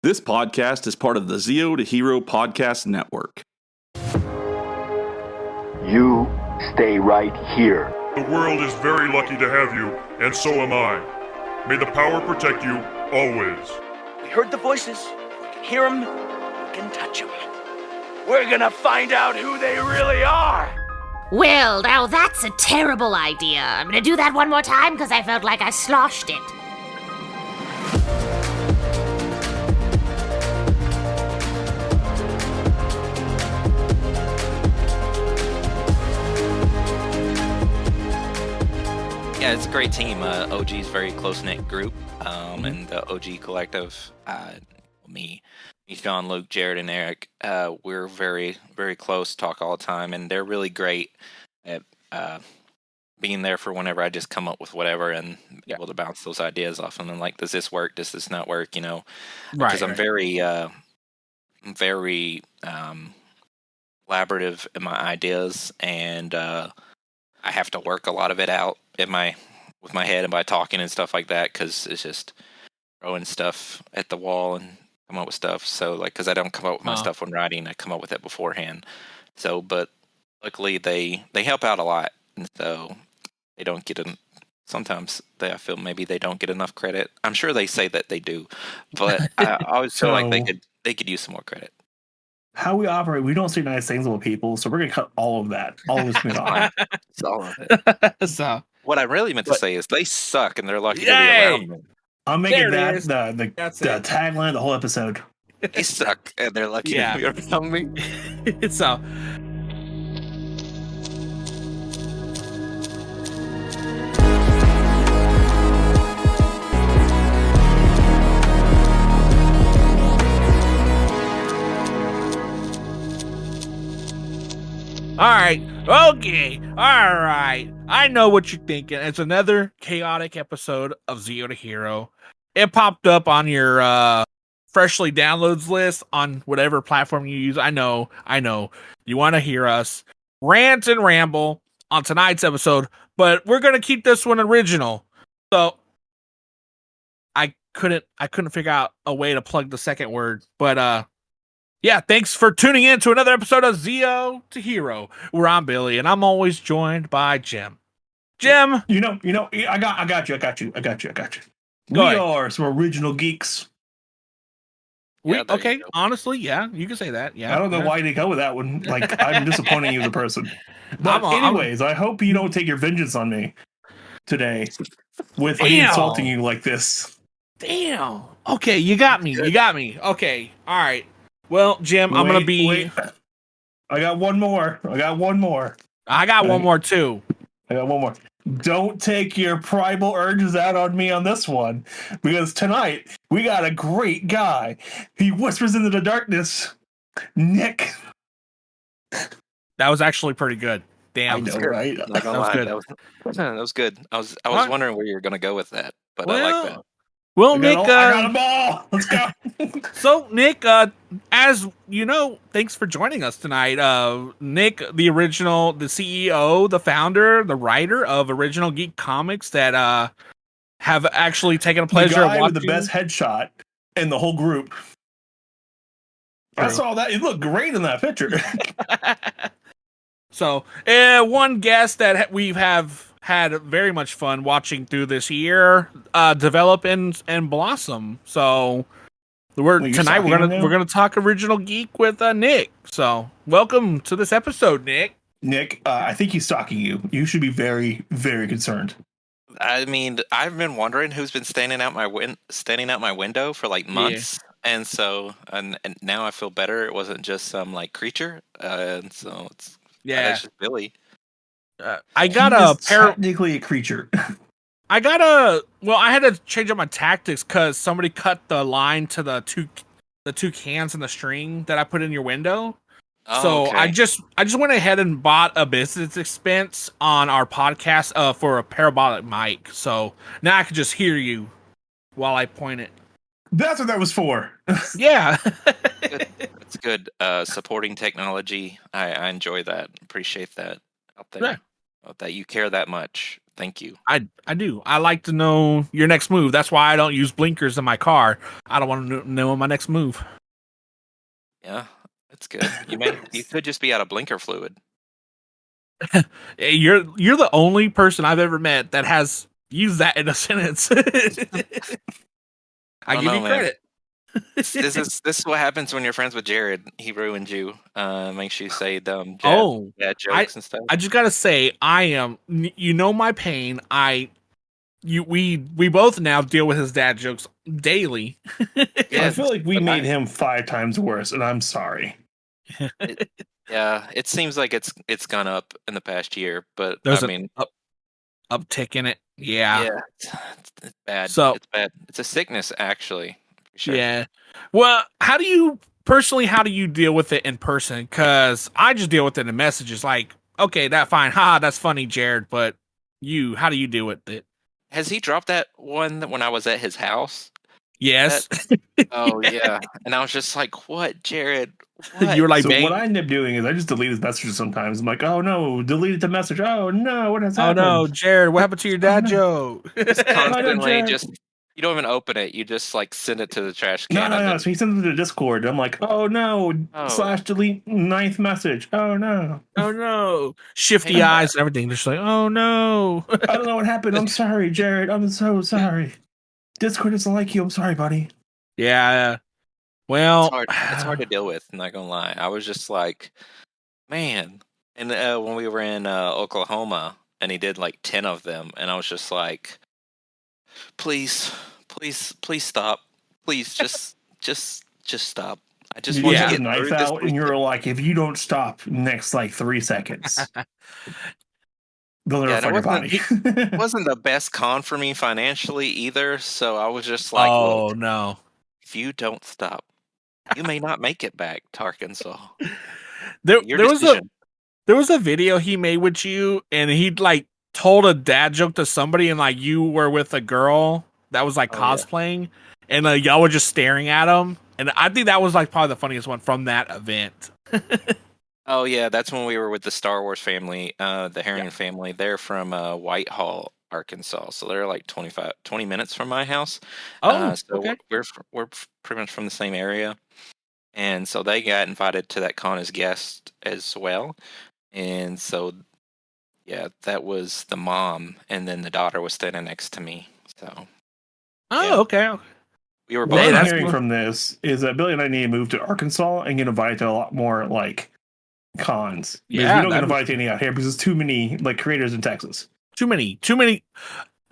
This podcast is part of the Zero to Hero Podcast Network. You stay right here. The world is very lucky to have you, and so am I. May the power protect you, always. We heard the voices, we can hear them, we can touch them. We're gonna find out who they really are! Well, now that's a terrible idea. I'm gonna do that one more time because I felt like I sloshed it. Yeah, it's a great team. OG's very close-knit group, and the OG Collective, me, Sean, Luke, Jared, and Eric, we're very, very close, talk all the time, and they're really great at being there for whenever I just come up with whatever and be able to bounce those ideas off them. And like, does this work? Does this not work? You know, because I'm very collaborative in my ideas, and I have to work a lot of it out with my head and by talking and stuff like that, because it's just throwing stuff at the wall and come up with stuff. So like, because I don't come up with my stuff when writing, I come up with it beforehand. So, but luckily they help out a lot, and so they don't get sometimes I feel maybe they don't get enough credit. I'm sure they say that they do, but I always feel like they could use some more credit. How we operate, we don't say nice things about people, so we're gonna cut all of that. All of this being on. It's all of it. So what I really meant to say is they suck, and they're lucky to be around me. I'm making There that the tagline of the whole episode. They suck, and they're lucky to be around me. So Alright, okay, alright. I know what you're thinking. It's another chaotic episode of Zero to Hero. It popped up on your freshly downloads list on whatever platform you use. I know. You want to hear us rant and ramble on tonight's episode, but we're gonna keep this one original. So I couldn't figure out a way to plug the second word, but yeah, thanks for tuning in to another episode of Zero to Hero, where I'm Billy, and I'm always joined by Jim. Jim, You know, I got you. Go ahead. Are some original geeks. Yeah, honestly, yeah, you can say that. Yeah, I don't know why they go with that one. Like, I'm disappointing you as a person. But anyways, I hope you don't take your vengeance on me today with me insulting you like this. Damn. Okay, you got me. Okay, all right. Well, Jim, I'm gonna be. Wait. I got one more. I got one more too. I got one more. Don't take your primal urges out on me on this one, because tonight we got a great guy. He whispers into the darkness. Nick. That was actually pretty good. Damn. I know, right? Not gonna lie, good. That was good. I was wondering where you were gonna go with that, but I like that. Well, Nick, I got a ball. Let's go. So, Nick, as you know, thanks for joining us tonight. Nick, the CEO, the founder, the writer of Original Geek Comics that have actually taken a pleasure of watching. With the best headshot in the whole group. I saw that. It looked great in that picture. So, one guest that we have had very much fun watching through this year develop and blossom. So tonight we're gonna talk Original Geek with Nick. So welcome to this episode, Nick. Nick, I think he's stalking you. You should be very, very concerned. I mean, I've been wondering who's been standing out my window for like months, and so and now I feel better. It wasn't just some like creature, and so it's just Billy. I got technically a creature. I had to change up my tactics because somebody cut the line to the two cans and the string that I put in your window. Okay. I just went ahead and bought a business expense on our podcast for a parabolic mic. So now I can just hear you while I point it. That's what that was for. Yeah. It's good. Supporting technology. I enjoy that. Appreciate that out there. Yeah. that you care that much. Thank you. I do. I like to know your next move. That's why I don't use blinkers in my car. I don't want to know my next move. Yeah, that's good. You could just be out of blinker fluid. You're the only person I've ever met that has used that in a sentence. I give you credit. This is what happens when you're friends with Jared. He ruined you. Makes you say dumb bad jokes and stuff. I just gotta say, I am. You know my pain. We both now deal with his dad jokes daily. Yeah, I feel like we made him 5 times worse, and I'm sorry. It seems like it's gone up in the past year, but There's uptick in it. Yeah, it's bad. So it's bad. It's a sickness, actually. Sure. Yeah. Well, how do you deal with it in person? Because I just deal with it in messages. Like, okay, that's funny, Jared. But how do you deal with it? Has he dropped that one when I was at his house? Yes. Oh yeah. And I was just like, "What, Jared? What?" You were like, so what I end up doing is I just delete his messages sometimes. I'm like, oh no, deleted the message. Oh no, what has happened? Oh no, Jared, what happened to your dad joke? Just constantly you don't even open it. You just like send it to the trash can. No. So he sends it to Discord. I'm like, oh no, /delete 9th message. Oh no. Oh no. Shifty eyes and everything. Just like, oh no. I don't know what happened. I'm sorry, Jared. I'm so sorry. Discord doesn't like you. I'm sorry, buddy. Yeah. Well, it's hard to deal with. I'm not gonna lie. I was just like, man. And when we were in Oklahoma, and he did like 10 of them, and I was just like, please stop. Please just stop. I just want to get a knife out, and you're like, if you don't stop next like 3 seconds, they'll never find your body. It wasn't the best con for me financially either, so I was just like, oh no. If you don't stop, you may not make it back to Arkansas. There was a video he made with you, and he'd like told a dad joke to somebody, and like you were with a girl that was like cosplaying, and y'all were just staring at him. And I think that was like probably the funniest one from that event. Oh yeah, that's when we were with the Star Wars family, the Herring family. They're from Whitehall, Arkansas, so they're like 20 minutes from my house. So okay. We're pretty much from the same area, and so they got invited to that con as guests as well. And so, yeah, that was the mom, and then the daughter was standing next to me. So, okay. We were both. What I'm hearing from this is that Billy and I need to move to Arkansas and get invited to a lot more like cons. Yeah, we don't get invited to any out here because there's too many like creators in Texas. Too many.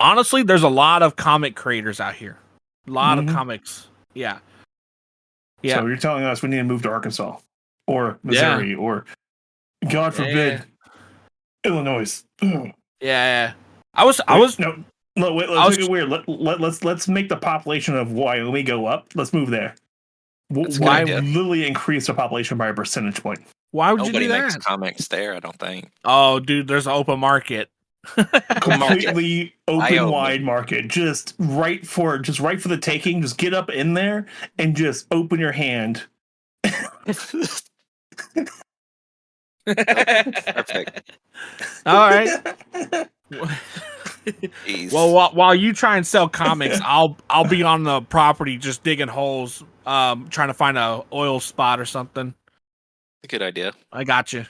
Honestly, there's a lot of comic creators out here. A lot of comics. Yeah. So you're telling us we need to move to Arkansas or Missouri or, God forbid, Illinois. Yeah. I was. No, wait. Let's make it weird. Let's make the population of Wyoming go up. Let's move there. Why literally increase the population by a percentage point? Why would Nobody you do that? makes comics there, I don't think. Oh, dude, there's an open market. Completely open wide market. Just right for the taking. Just get up in there and just open your hand. Perfect. All right. Well, while you try and sell comics, I'll be on the property just digging holes, trying to find a oil spot or something. A good idea. I got you.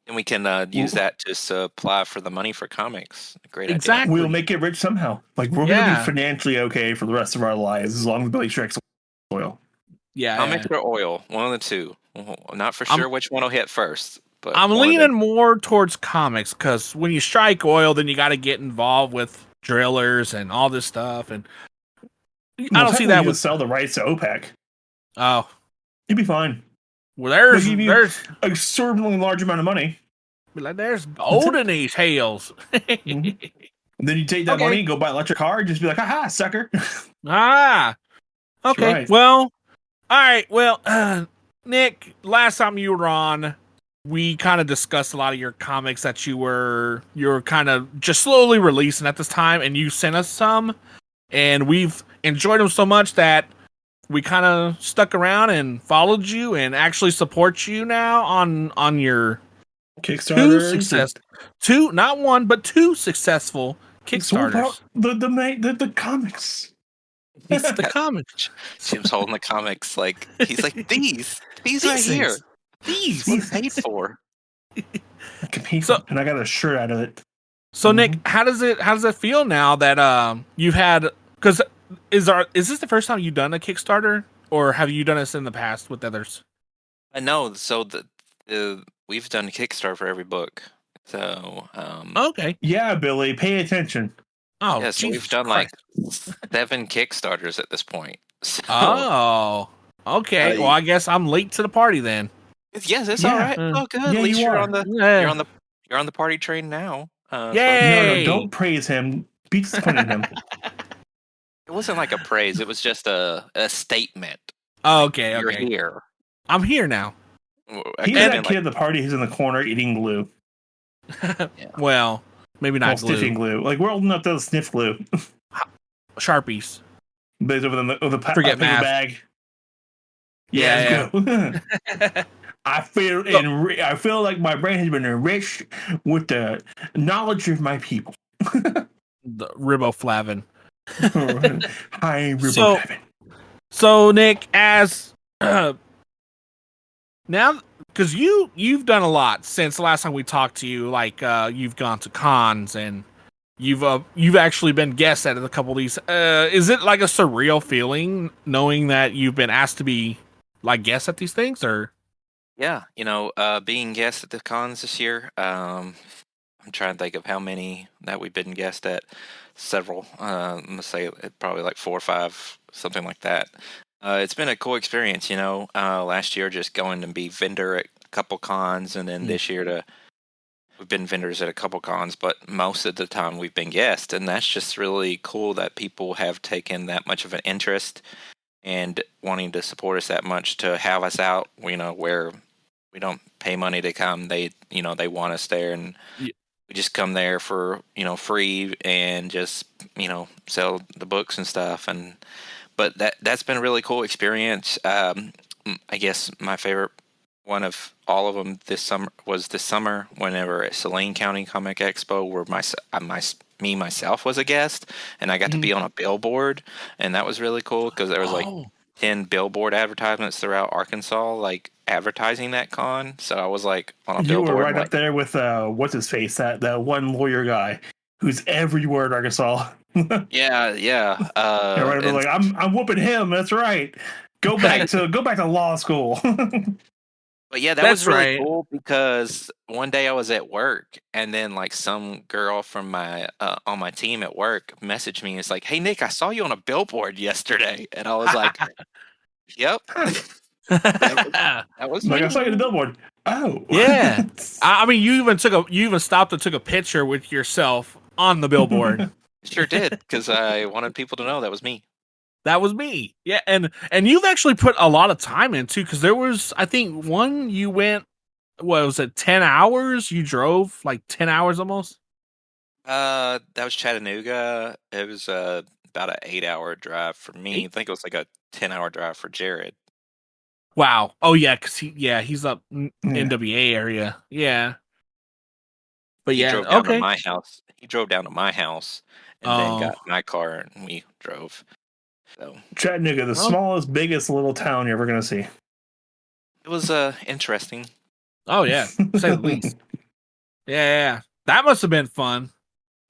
And we can use that to supply for the money for comics. Great exactly. idea. We'll make it rich somehow. Like we're gonna be financially okay for the rest of our lives as long as Billy strikes oil. Yeah. Comics or oil, one of the two. Not for sure which one will hit first. But I'm leaning more towards comics because when you strike oil, then you got to get involved with drillers and all this stuff. And I don't see that with sell the rights to OPEC. Oh, you'd be fine. Well, there's a exorbitantly large amount of money. Like there's gold in these hails. And then you take that money and go buy an electric car and just be like, "Haha, sucker." Okay. Right. Well, all right. Well, Nick, last time you were on, we kind of discussed a lot of your comics that you were kind of just slowly releasing at this time, and you sent us some, and we've enjoyed them so much that we kind of stuck around and followed you and actually support you now on your Kickstarter. Two, not one, but two successful Kickstarters. The comics. It's the comics. Jim's holding the comics like he's like these right here. These. What I paid for. I can pay for it, and I got a shirt out of it. So Nick, how does it feel now that you've had? Because is this the first time you've done a Kickstarter, or have you done this in the past with others? I know. So we've done a Kickstarter for every book. So okay. Yeah, Billy, pay attention. Oh, yeah. So we've done like 7 Kickstarters at this point. So, oh, okay. Well, I guess I'm late to the party then. Yes, it's all right. Oh, good. At least you're on the party train now. Yay! No, don't praise him. Be disappointed in him. It wasn't like a praise. It was just a statement. Oh, okay. You're here. I'm here now. He's that kid at the party who's in the corner eating glue. Well, maybe not glue. Sniffing glue. Like, we're old enough to sniff glue. Sharpies. But it's over the Forget paper math. bag. Yeah. I feel like my brain has been enriched with the knowledge of my people. The riboflavin. Hi, riboflavin. So Nick, as now, because you've done a lot since the last time we talked to you. Like you've gone to cons and you've actually been guests at a couple of these. Is it like a surreal feeling knowing that you've been asked to be like guests at these things, or? Yeah, being guests at the cons this year. I'm trying to think of how many that we've been guests at. Several. Let's say probably like 4 or 5, something like that. It's been a cool experience, last year just going to be vendor at a couple cons, and then this year we've been vendors at a couple cons, but most of the time we've been guests, and that's just really cool that people have taken that much of an interest and wanting to support us that much to have us out, where we don't pay money to come. They want us there, and we just come there for, free and just, sell the books and stuff. But that's been a really cool experience. I guess my favorite one of all of them this summer whenever at Saline County Comic Expo, where myself was a guest, and I got to be on a billboard, and that was really cool because there was 10 billboard advertisements throughout Arkansas, like advertising that con. So I was like on a billboard. You were right up there with what's his face, that one lawyer guy who's everywhere in Arkansas. Yeah. Right, like I'm whooping him. That's right. Go back to law school. But yeah, that was really cool because one day I was at work, and then like some girl from my on my team at work messaged me and it's like, "Hey Nick, I saw you on a billboard yesterday," and I was like, "Yep." that was like, I saw you on the billboard. Oh yeah. I mean, you even stopped and took a picture with yourself on the billboard. Sure did, because I wanted people to know that was me. That was me. Yeah, and you've actually put a lot of time into, because there was, I think, one you went, what was it, 10 hours? You drove like 10 hours almost? That was Chattanooga. It was about an 8-hour drive for me. I think it was like a 10-hour drive for Jared. Wow. Oh yeah, because he's up NWA area. Yeah. But he drove down to my house. He drove down to my house and then got my car and we drove. So Chattanooga, the smallest, biggest little town you're ever gonna see. It was interesting. Oh yeah, to say the least. Yeah, that must have been fun.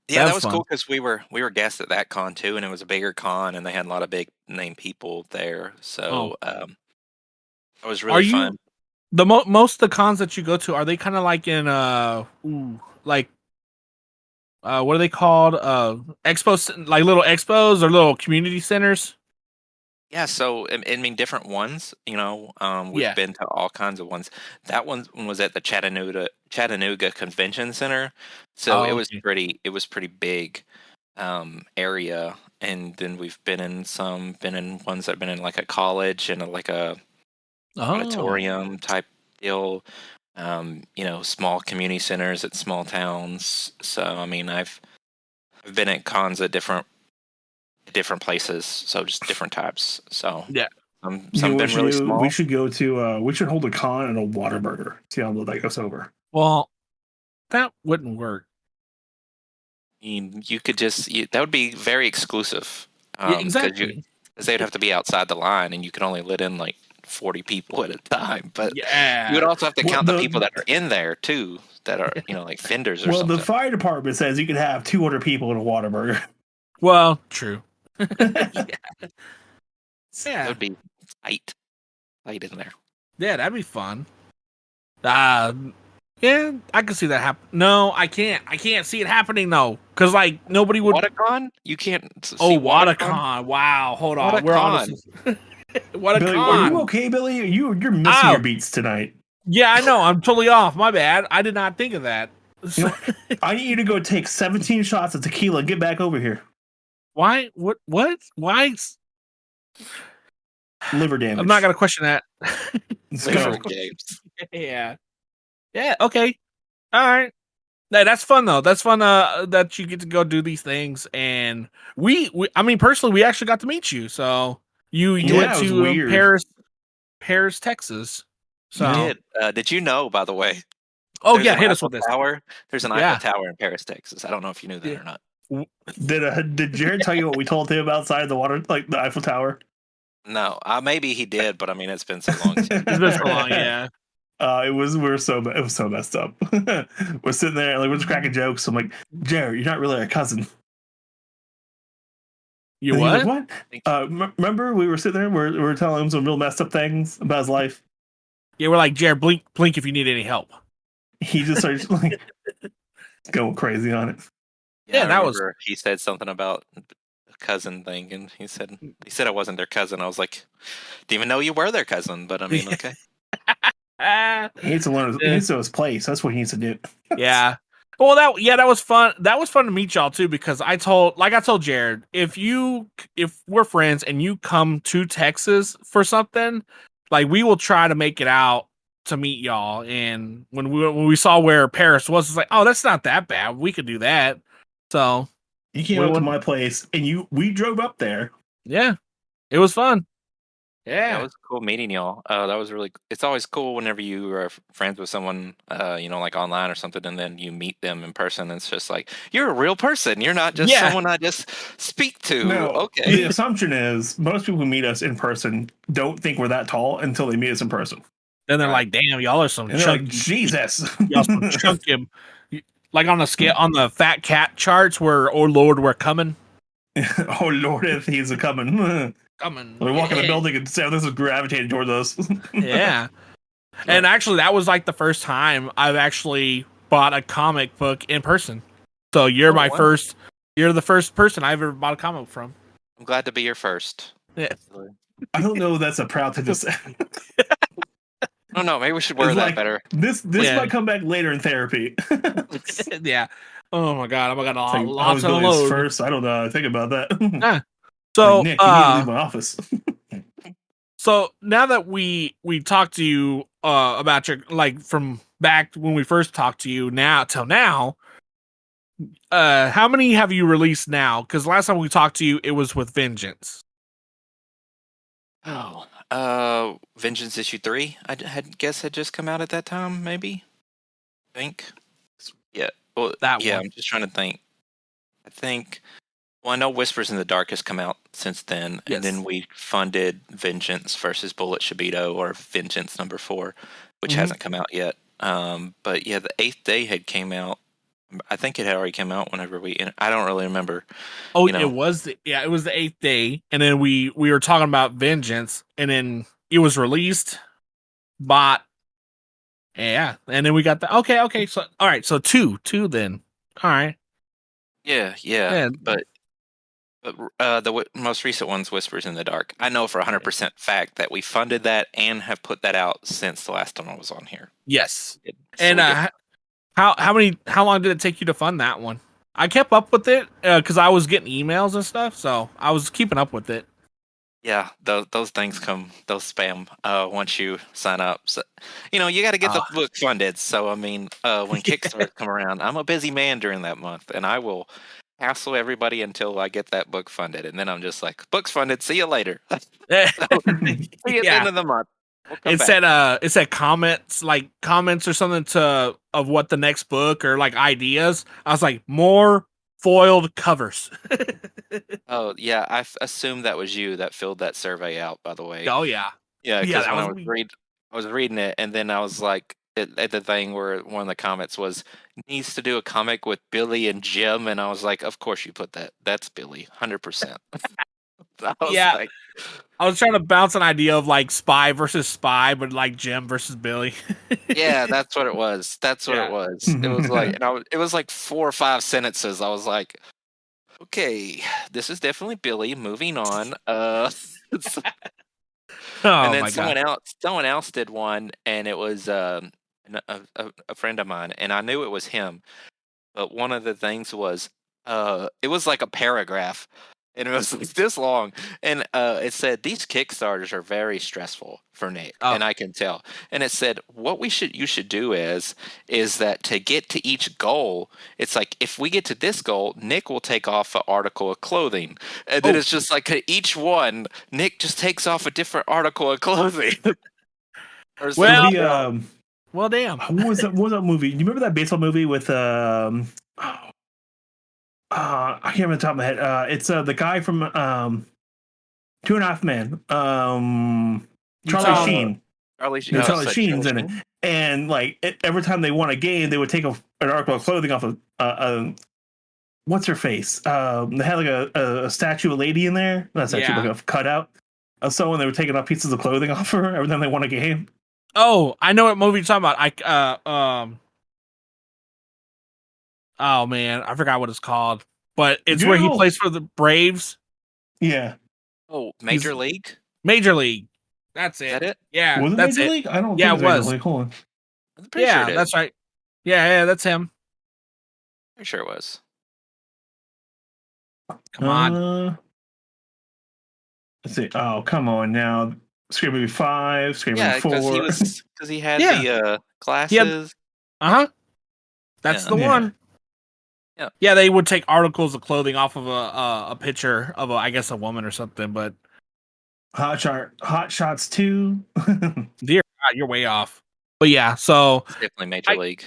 Yeah, that was cool because we were guests at that con too, and it was a bigger con, and they had a lot of big name people there. So it was really fun. Most of the cons that you go to, are they kind of like in what are they called? Expos, like little expos or little community centers? Yeah, so I mean, different ones. We've been to all kinds of ones. That one was at the Chattanooga Convention Center, so it was pretty. It was pretty big area, and then we've been in ones that have been in like a college and like a auditorium type deal. Small community centers at small towns. So I mean, I've been at cons at different places, so just different types. So yeah, some been really small. We should go to we should hold a con and a Whataburger. See how that goes over. Well, That wouldn't work. I mean, you could that would be very exclusive. Yeah, exactly. Because they'd have to be outside the line, and you could only let in like 40 people at a time. But Yeah. you would also have to Well, count the people that are in there too, that are like vendors or Well, something. the fire department says you can have 200 people in a Whataburger. Well, true. That would be tight in there. Yeah, that'd be fun. Yeah, I can see that happen. No, I can't. I can't see it happening though, because like nobody would. WataCon? You can't. Oh, WataCon! Wow, hold on. We're on. WataCon. Billy, are you okay, Billy? You're missing your beats tonight. Yeah, I know. I'm totally off. My bad. I did not think of that. You know, I need you to go take 17 shots of tequila and get back over here. Why? What? Why? Liver damage. I'm not gonna question that. Liver games. Yeah. Yeah. Okay. All right. Hey, that's fun though. That's fun. That you get to go do these things, and we I mean, personally, we actually got to meet you. So you went to Paris, Texas. So did you know? By the way. Oh yeah, hit us with this. There's an Eiffel Tower in Paris, Texas. I don't know if you knew that or not. Did Jared tell you what we told him outside the water, like the Eiffel Tower? No, maybe he did, but I mean, it's been so long. It's been so long, yeah. It was so messed up. We're sitting there, like we're just cracking jokes. I'm like, Jared, you're not really our cousin. You what? Like, what? Remember we were sitting there, we were telling him some real messed up things about his life. Yeah, we're like, Jared, blink if you need any help. He just starts like going crazy on it. Yeah, that was. He said something about the cousin thing, and he said I wasn't their cousin. I was like, didn't even know you were their cousin, but I mean, okay. He needs to learn. He needs to know his place. That's what he needs to do. Yeah. Well, that was fun. That was fun to meet y'all too, because I told Jared, if we're friends and you come to Texas for something, like we will try to make it out to meet y'all. And when we saw where Paris was, it's like, oh, that's not that bad. We could do that. So you came up to my place and we drove up there. Yeah, it was fun. Yeah, it was cool meeting y'all. That was really. It's always cool whenever you are friends with someone, like online or something, and then you meet them in person. And it's just like you're a real person. You're not just someone I just speak to. No, okay. The assumption is most people who meet us in person don't think we're that tall until they meet us in person. Then they're like, "Damn, y'all are some chunky." Like, Jesus, y'all some chunky. Like on the scale on the fat cat charts, where oh Lord, we're coming. Oh Lord, if he's a coming. We walk in the building and Sam, this is gravitated towards us. Yeah. And actually, that was like the first time I've actually bought a comic book in person. So you're you're the first person I've ever bought a comic book from. I'm glad to be your first. Yeah. I don't know if that's a proud thing to say. Oh no, maybe we should wear that better. This might come back later in therapy. Yeah. Oh my God, I got lots of load. First, I don't know. Think about that. So, like, Nick, you need to leave my office. So now that we talked to you about your from back when we first talked to you now till now, how many have you released now? Because last time we talked to you, it was with Vengeance. Oh, Vengeance issue 3. I had just come out at that time. Maybe, I think. Yeah. Well, one. I'm just trying to think. I think. Well, I know Whispers in the Dark has come out since then, and then we funded Vengeance versus Bullet Shibito, or Vengeance number 4, which hasn't come out yet. But yeah, the 8th Day had came out. I think it had already come out whenever I don't really remember. Oh, it was the 8th Day, and then we were talking about Vengeance, and then it was released, bought, and then we got the okay. So all right, so two then. All right. Yeah. But the most recent one's Whispers in the Dark. I know for 100% fact that we funded that and have put that out since the last time I was on here. Yes. And how long did it take you to fund that one? I kept up with it because I was getting emails and stuff, so I was keeping up with it. Yeah, those things come, those spam once you sign up. So, you got to get the book funded. So I mean, when Kickstarter come around, I'm a busy man during that month, and I will hassle everybody until I get that book funded, and then I'm just like, book's funded, see you later. See you at the end of the month. come it back. said comments or something of what the next book or like ideas. I was like, more foiled covers. Oh yeah, assumed that was you that filled that survey out. By the way, Oh yeah. yeah, Yeah, because that when was me. I was reading it, and then I was like, at the thing where one of the comments was needs to do a comic with Billy and Jim, and I was like, of course you put that. That's Billy, 100%. I was Yeah. like, I was trying to bounce an idea of like spy versus spy, but like Jim versus Billy. yeah, that's what it was. That's what it Yeah. was. It was like, it was like 4 or 5 sentences. I was like, okay, this is definitely Billy. Moving on. And Oh then my god. someone else did one, and it was a friend of mine, and I knew it was him. But one of the things was, it was like a paragraph, and it was like this long, and it said these Kickstarters are very stressful for Nick, Oh. and I can tell. And it said what you should do is that to get to each goal, it's like if we get to this goal, Nick will take off an article of clothing, and then it's just like each one, Nick just takes off a different article of clothing. Or Well, something. well, damn. What was that movie? You remember that baseball movie with I can't remember the top of my head. It's the guy from Two and a Half Men. Charlie Sheen. Charlie Charlie Sheen's in it. And like every time they won a game, they would take an article of clothing off of what's her face? They had like a statue of a lady in there. Not a statue, like a cutout of someone. They were taking off pieces of clothing off her every time they won a game. Oh, I know what movie you're talking about. Oh man, I forgot what it's called. But it's where he plays for the Braves. Yeah. Oh, Major League? Major League. That's it. Is that it? Yeah, was it that's Major it. League? I don't yeah, think it was. Major League. Hold on. I'm pretty sure it is. That's right. Yeah, that's him. Pretty sure it was. Come on. Let's see. Oh, come on now. Scream Movie 5, Scream Movie 4. because he had the glasses. That's the one. Yeah. Yeah, they would take articles of clothing off of a picture of I guess a woman or something, but Hot Shots 2. Dear God, you're way off. But yeah, so It's definitely Major League.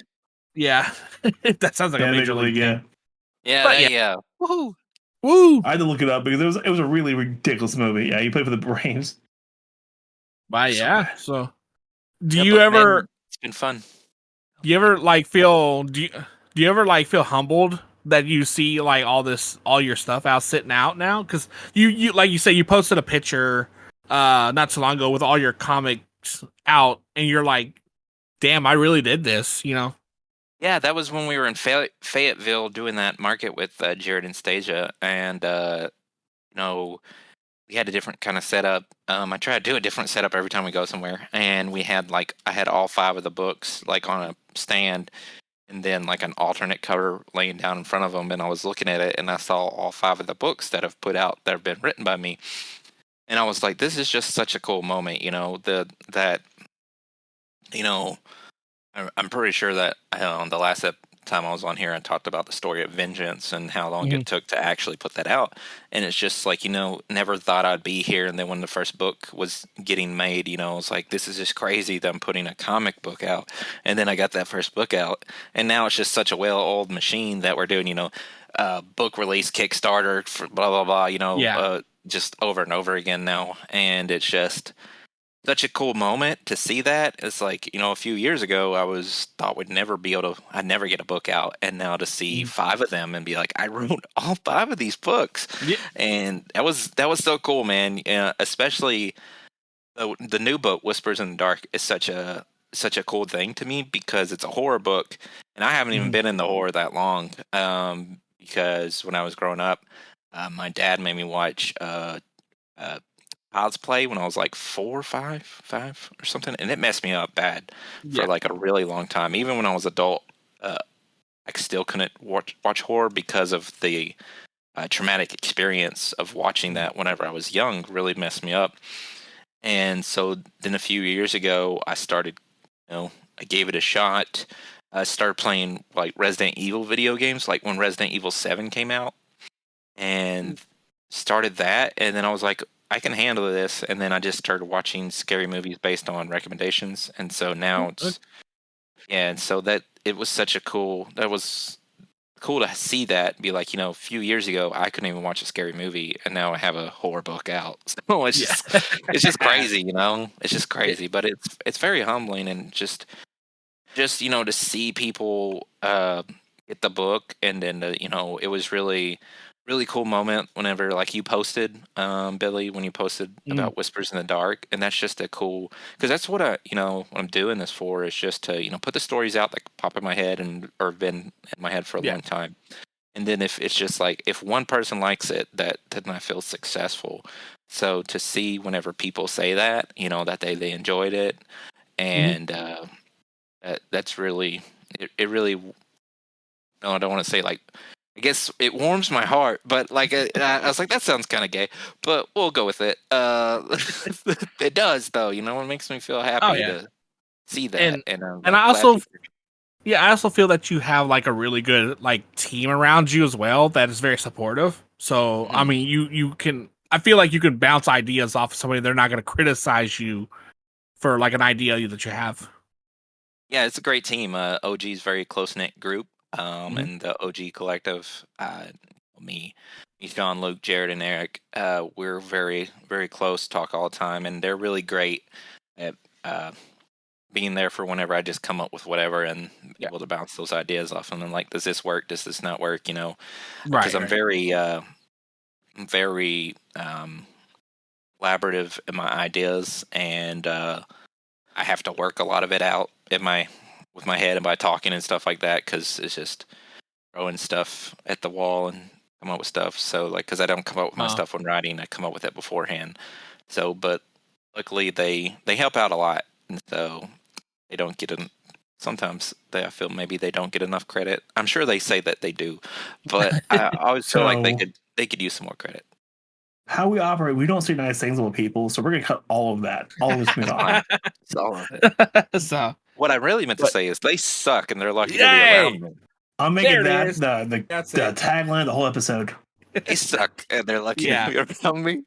Yeah. That sounds like a Major League game. Yeah. Woohoo. Woo! I had to look it up because it was a really ridiculous movie. Yeah, he played for the Braves. But yeah, so do you ever? Man, it's been fun. Do you ever like feel? Do you ever like feel humbled that you see like all your stuff out sitting out now? Because you like you say you posted a picture not too long ago with all your comics out, and you're like, damn, I really did this, you know? Yeah, that was when we were in Fayetteville doing that market with Jared and Stasia, and we had a different kind of setup. I try to do a different setup every time we go somewhere, and I had all 5 of the books like on a stand, and then like an alternate cover laying down in front of them, and I was looking at it, and I saw all 5 of the books that have put out that have been written by me, and I was like, this is just such a cool moment, I'm pretty sure that the last time I was on here, I talked about the story of Vengeance and how long it took to actually put that out. And it's just like, never thought I'd be here. And then when the first book was getting made, I was like, this is just crazy that I'm putting a comic book out. And then I got that first book out. And now it's just such a well-oiled machine that we're doing, book release, Kickstarter, for blah, blah, blah, just over and over again now. And it's just such a cool moment to see that. It's like, a few years ago, thought I'd never get a book out. And now to see 5 of them and be like, I wrote all 5 of these books. Yeah. And that was so cool, man. Especially the new book, Whispers in the Dark, is such a cool thing to me because it's a horror book. And I haven't even been in the horror that long. Because when I was growing up, my dad made me watch, Child's Play when I was like 4 or 5 or something, and it messed me up bad for like a really long time. Even when I was adult, I still couldn't watch horror because of the traumatic experience of watching that whenever I was young. Really messed me up. And so then a few years ago, I started, I gave it a shot. I started playing like Resident Evil video games, like when Resident Evil 7 came out, and started that, and then I was like, I can handle this, and then I just started watching scary movies based on recommendations, and so now it's and so that it was such a cool that was cool to see that be like, a few years ago I couldn't even watch a scary movie, and now I have a horror book out. So it's just crazy, It's just crazy, but it's very humbling, and just to see people get the book, and then it was really really cool moment whenever like you posted, Billy, when you posted about Whispers in the Dark, and that's just a cool, because that's what what I'm doing this for, is just to put the stories out that pop in my head or been in my head for a long time, and then if it's just like if one person likes it, then I feel successful. So to see whenever people say that that they enjoyed it, and that's really it really, no, I don't want to say like, I guess it warms my heart, but like I was like, that sounds kind of gay, but we'll go with it. It does though, it makes me feel happy to see that, and I also, I also feel that you have like a really good like team around you as well that is very supportive. So I mean, you can, I feel like you can bounce ideas off of somebody. They're not going to criticize you for like an idea that you have. Yeah, it's a great team. OG's very close knit group. And the OG collective, me, Sean, Luke, Jared, and Eric, we're very, very close, talk all the time, and they're really great at being there for whenever I just come up with whatever and be able to bounce those ideas off. And then like, does this work? Does this not work? Because I'm very, very collaborative in my ideas, and I have to work a lot of it out with my head and by talking and stuff like that, because it's just throwing stuff at the wall and come up with stuff. So like, because I don't come up with my stuff when writing, I come up with it beforehand. So, but luckily they help out a lot, and so they don't get sometimes I feel maybe they don't get enough credit. I'm sure they say that they do, but I always feel like they could use some more credit. How we operate, we don't say nice things about people, so we're gonna cut all of that. All of this being on. It's all of it. So what I really meant to say is they suck, and they're lucky to be around me. I'm making that the tagline of the whole episode. They suck, and they're lucky to be around me.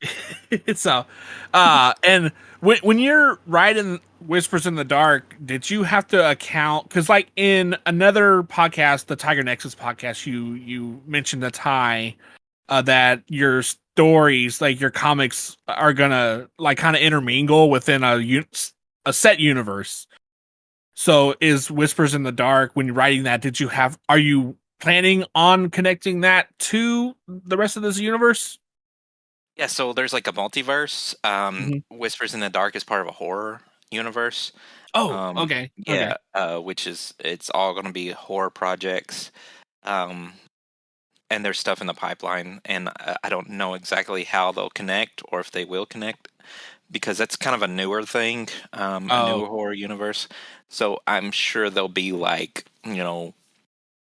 So, and when you're writing Whispers in the Dark, did you have to account, because like in another podcast, the Tiger Nexus podcast, you mentioned the tie that your stories, like your comics, are gonna like kind of intermingle within a set universe. So is Whispers in the Dark, when you're writing that, are you planning on connecting that to the rest of this universe? Yeah, so there's like a multiverse. Whispers in the Dark is part of a horror universe. Oh, okay. Yeah, which is, it's all going to be horror projects. And there's stuff in the pipeline, and I don't know exactly how they'll connect or if they will connect, because that's kind of a newer thing, a newer horror universe. So I'm sure there'll be like,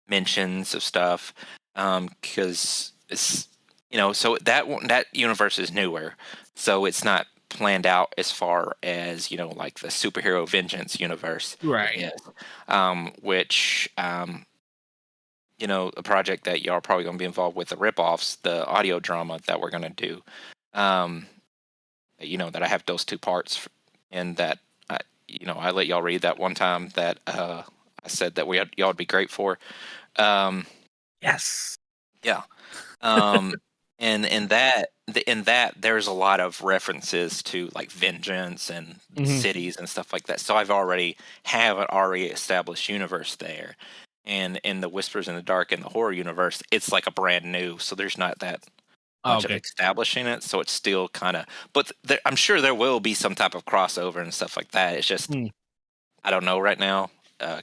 mentions of stuff, because it's, so that universe is newer, so it's not planned out as far as like the superhero vengeance universe, right? Yes, which a project that y'all are probably going to be involved with, the ripoffs, the audio drama that we're going to do. That I have those two parts, and that I let y'all read that one time that I said that y'all would be great for. Yes. Yeah. And in that there's a lot of references to like vengeance and cities and stuff like that. So I've already have an already established universe there. And in the Whispers in the Dark, in the horror universe, it's like a brand new. So there's not that much of establishing it. So it's still kind of, but I'm sure there will be some type of crossover and stuff like that. It's just, I don't know right now.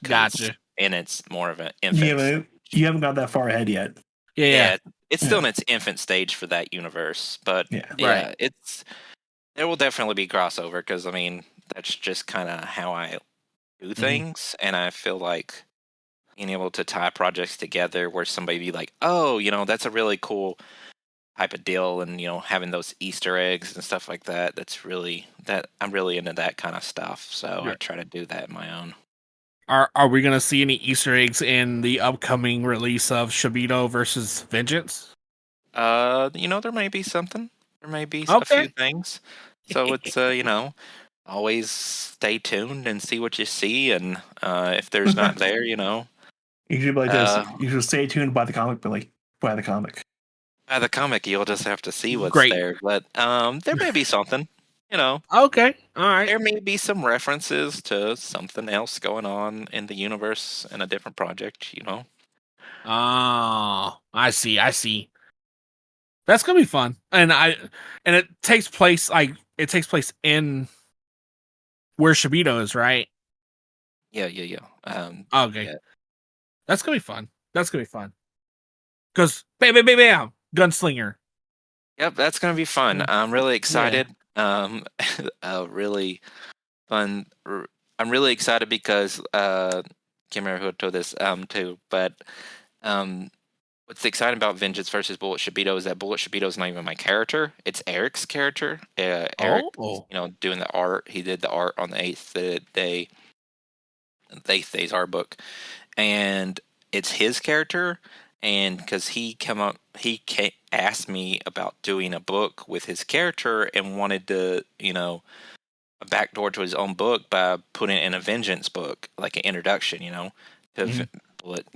Gotcha. And it's more of an infant. You haven't got that far ahead yet. Yeah. It's still in its infant stage for that universe, but right. There will definitely be crossover, because I mean, that's just kind of how I do things. And I feel like being able to tie projects together where somebody be like, oh, that's a really cool type of deal, and having those Easter eggs and stuff like that, I'm really into that kind of stuff, so I try to do that in my own. Are we gonna see any Easter eggs in the upcoming release of Shibito versus Vengeance? There may be something. there may be a Okay. few things. So it's always stay tuned and see what you see, and if there's not there, You should be like this. You should stay tuned by the comic, but like by the comic. by the comic, you'll just have to see what's Great. there. But there may be something. Okay. All right. There may be some references to something else going on in the universe in a different project. Oh, I see. That's gonna be fun, and it takes place in where Shibito is, right? Yeah. Okay, Yeah. that's gonna be fun. Because bam, bam, bam, bam, gunslinger. Yep, that's gonna be fun. I'm really excited. Really fun. I'm really excited because can't remember who told this too, but what's exciting about Vengeance versus Bullet Shibito is that Bullet Shibito is not even my character; it's Eric's character. Eric, doing the art. He did the art on the eighth day's art book, and it's his character. And because he asked me about doing a book with his character and wanted to, a backdoor to his own book by putting it in a Vengeance book, like an introduction, to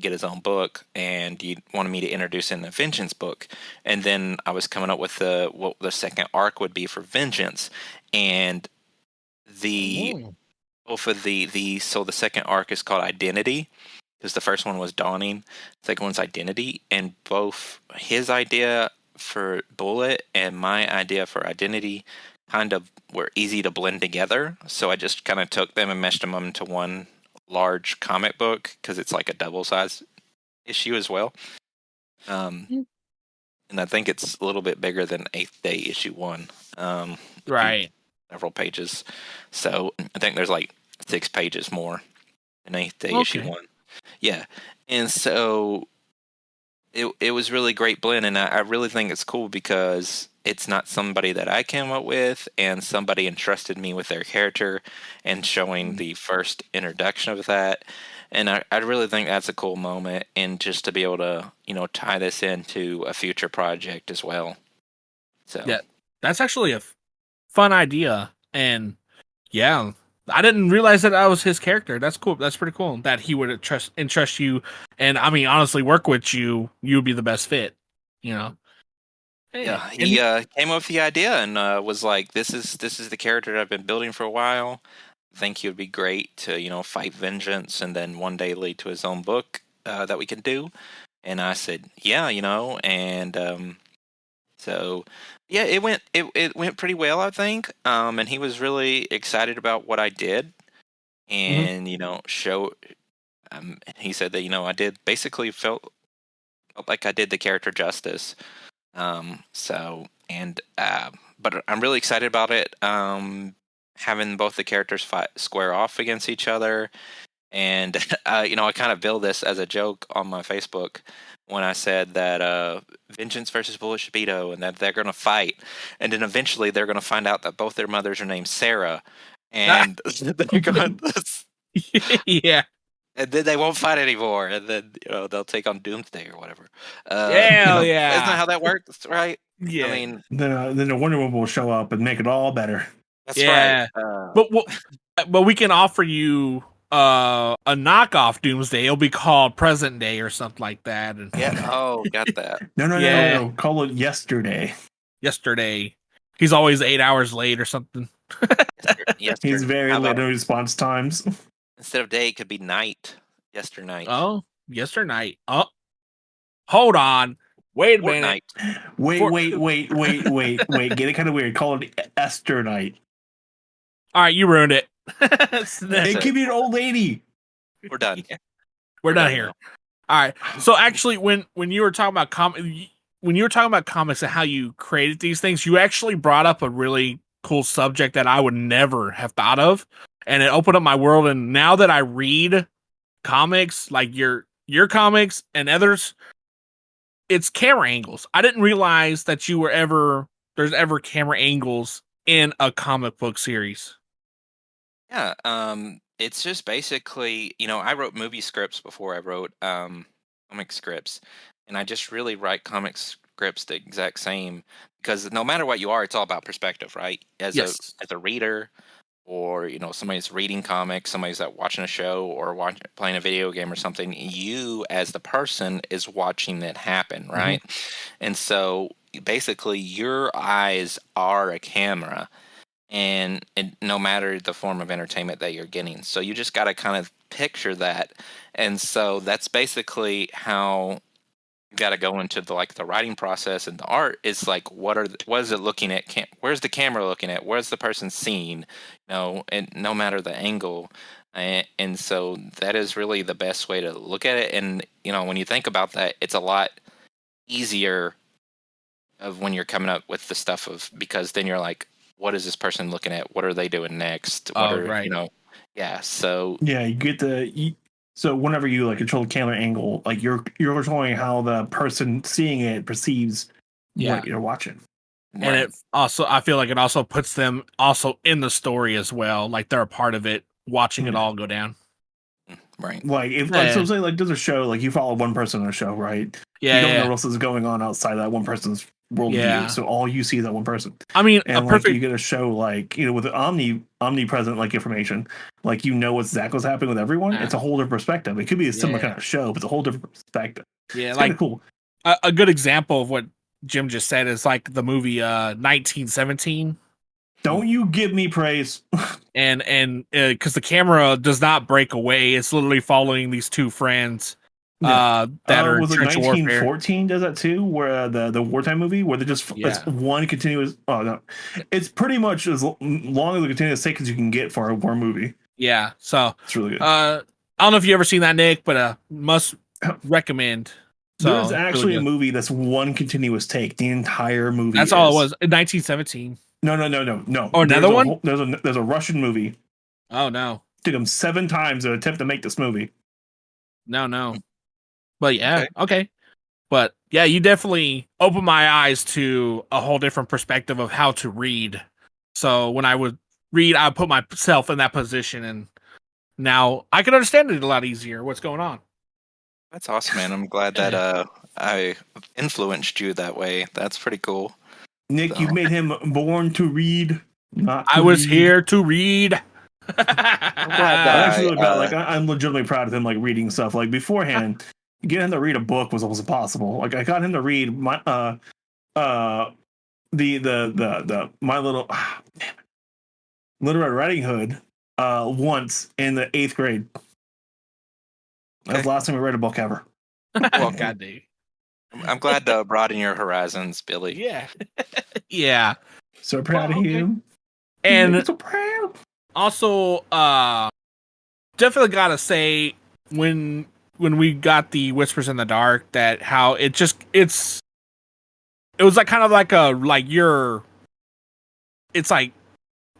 get his own book. And he wanted me to introduce in the Vengeance book. And then I was coming up with what the second arc would be for Vengeance. And both of so the second arc is called Identity. Because the first one was Dawning, the second one's Identity, and both his idea for Bullet and my idea for Identity kind of were easy to blend together. So I just kind of took them and meshed them into one large comic book because it's like a double-sized issue as well. And I think it's a little bit bigger than 8th Day issue 1. Right. Several pages. So I think there's like 6 pages more than 8th Day issue 1. Yeah, and so it was really great blend, and I really think it's cool because it's not somebody that I came up with, and somebody entrusted me with their character and showing the first introduction of that, and I really think that's a cool moment, and just to be able to tie this into a future project as well. So yeah, that's actually a fun idea, and yeah. I didn't realize that was his character. That's cool. That's pretty cool that he would entrust you, and I mean, honestly, work with you. You would be the best fit. Yeah, he came up with the idea and was like, "This is the character that I've been building for a while. I think he would be great to fight Vengeance, and then one day lead to his own book that we can do." And I said, "Yeah, and so." Yeah, it went pretty well, I think. And he was really excited about what I did, and he said that I did basically felt like I did the character justice. But I'm really excited about it. Having both the characters square off against each other, and I kind of build this as a joke on my Facebook. When I said that Vengeance versus Bullet Shibito and that they're going to fight. And then eventually they're going to find out that both their mothers are named Sarah. And they're going yeah. And then they won't fight anymore. And then, they'll take on Doomsday or whatever. Hell yeah. Isn't that how that works, right? Yeah. I mean... Then the Wonder Woman will show up and make it all better. That's right. But we can offer you... a knockoff Doomsday. It'll be called Present Day or something like that. And got that. No. Call it Yesterday. Yesterday. He's always 8 hours late or something. He's very late in response times. Instead of day, it could be night. Yesternight. Oh, yesternight. Oh, hold on. Wait a minute. Wait. Get it kind of weird. Call it Esther Night. All right, you ruined it. They give me an old lady. We're done. We're done here. All right. So actually, when you were talking about comics and how you created these things, you actually brought up a really cool subject that I would never have thought of, and it opened up my world. And now that I read comics, like your comics and others, it's camera angles. I didn't realize that there's ever camera angles in a comic book series. Yeah, it's just basically, I wrote movie scripts before I wrote comic scripts, and I just really write comics grips the exact same, because no matter what you are, it's all about perspective, right? As Yes. a reader, or somebody's reading comics, somebody's watching a show or playing a video game or something, you as the person is watching it happen, right? And so basically your eyes are a camera, and no matter the form of entertainment that you're getting, so you just got to kind of picture that. And so that's basically how you got to go into the writing process, and the art is what is it looking at, where's the camera looking at, where's the person seeing, and no matter the angle. And so that is really the best way to look at it. And when you think about that, it's a lot easier of when you're coming up with the stuff because then you're like, what is this person looking at, what are they doing next, Right. Yeah, so Yeah, you get so whenever you control the camera angle, you're controlling how the person seeing it perceives what you're watching. And it also, I feel like it also puts them also in the story as well, like they're a part of it, watching it all go down. Right. So say there's a show, you follow one person on a show, right? Yeah, you don't know what else is going on outside that one person's worldview, so all you see is that one person. I mean, and you get a show with omnipresent information, what exactly what's happening with everyone. It's a whole different perspective. It could be a similar kind of show, but it's a whole different perspective. Yeah, it's kind of cool. A good example of what Jim just said is the movie 1917. Don't you give me praise. and because the camera does not break away, it's literally following these two friends that are was it trench 1914 warfare. does that too, where the wartime movie where they just it's one continuous. Oh no, it's pretty much as long as the continuous take as you can get for a war movie. Yeah, so it's really good. I don't know if you ever seen that, Nick, but must recommend. So, there's actually really a movie that's one continuous take. The entire movie. That's all it was. 1917. No. Oh, another one? There's a Russian movie. Oh no! Took them 7 times to attempt to make this movie. No. But yeah, okay. But yeah, you definitely opened my eyes to a whole different perspective of how to read. So when I would read, I would put myself in that position, and now I can understand it a lot easier. What's going on? That's awesome, man. I'm glad that I influenced you that way. That's pretty cool. Nick, you made him born to read. I was here to read. I'm legitimately proud of him, bereading stuff. Beforehand, getting him to read a book was almost impossible. I got him to read my my little Little Red Riding Hood once in the 8th grade. That was the last time we read a book ever. Well, God, dude. I'm glad to broaden your horizons, Billy. Yeah. Yeah. So proud of you. And so proud. Also, definitely gotta say when we got the Whispers in the Dark, that how it was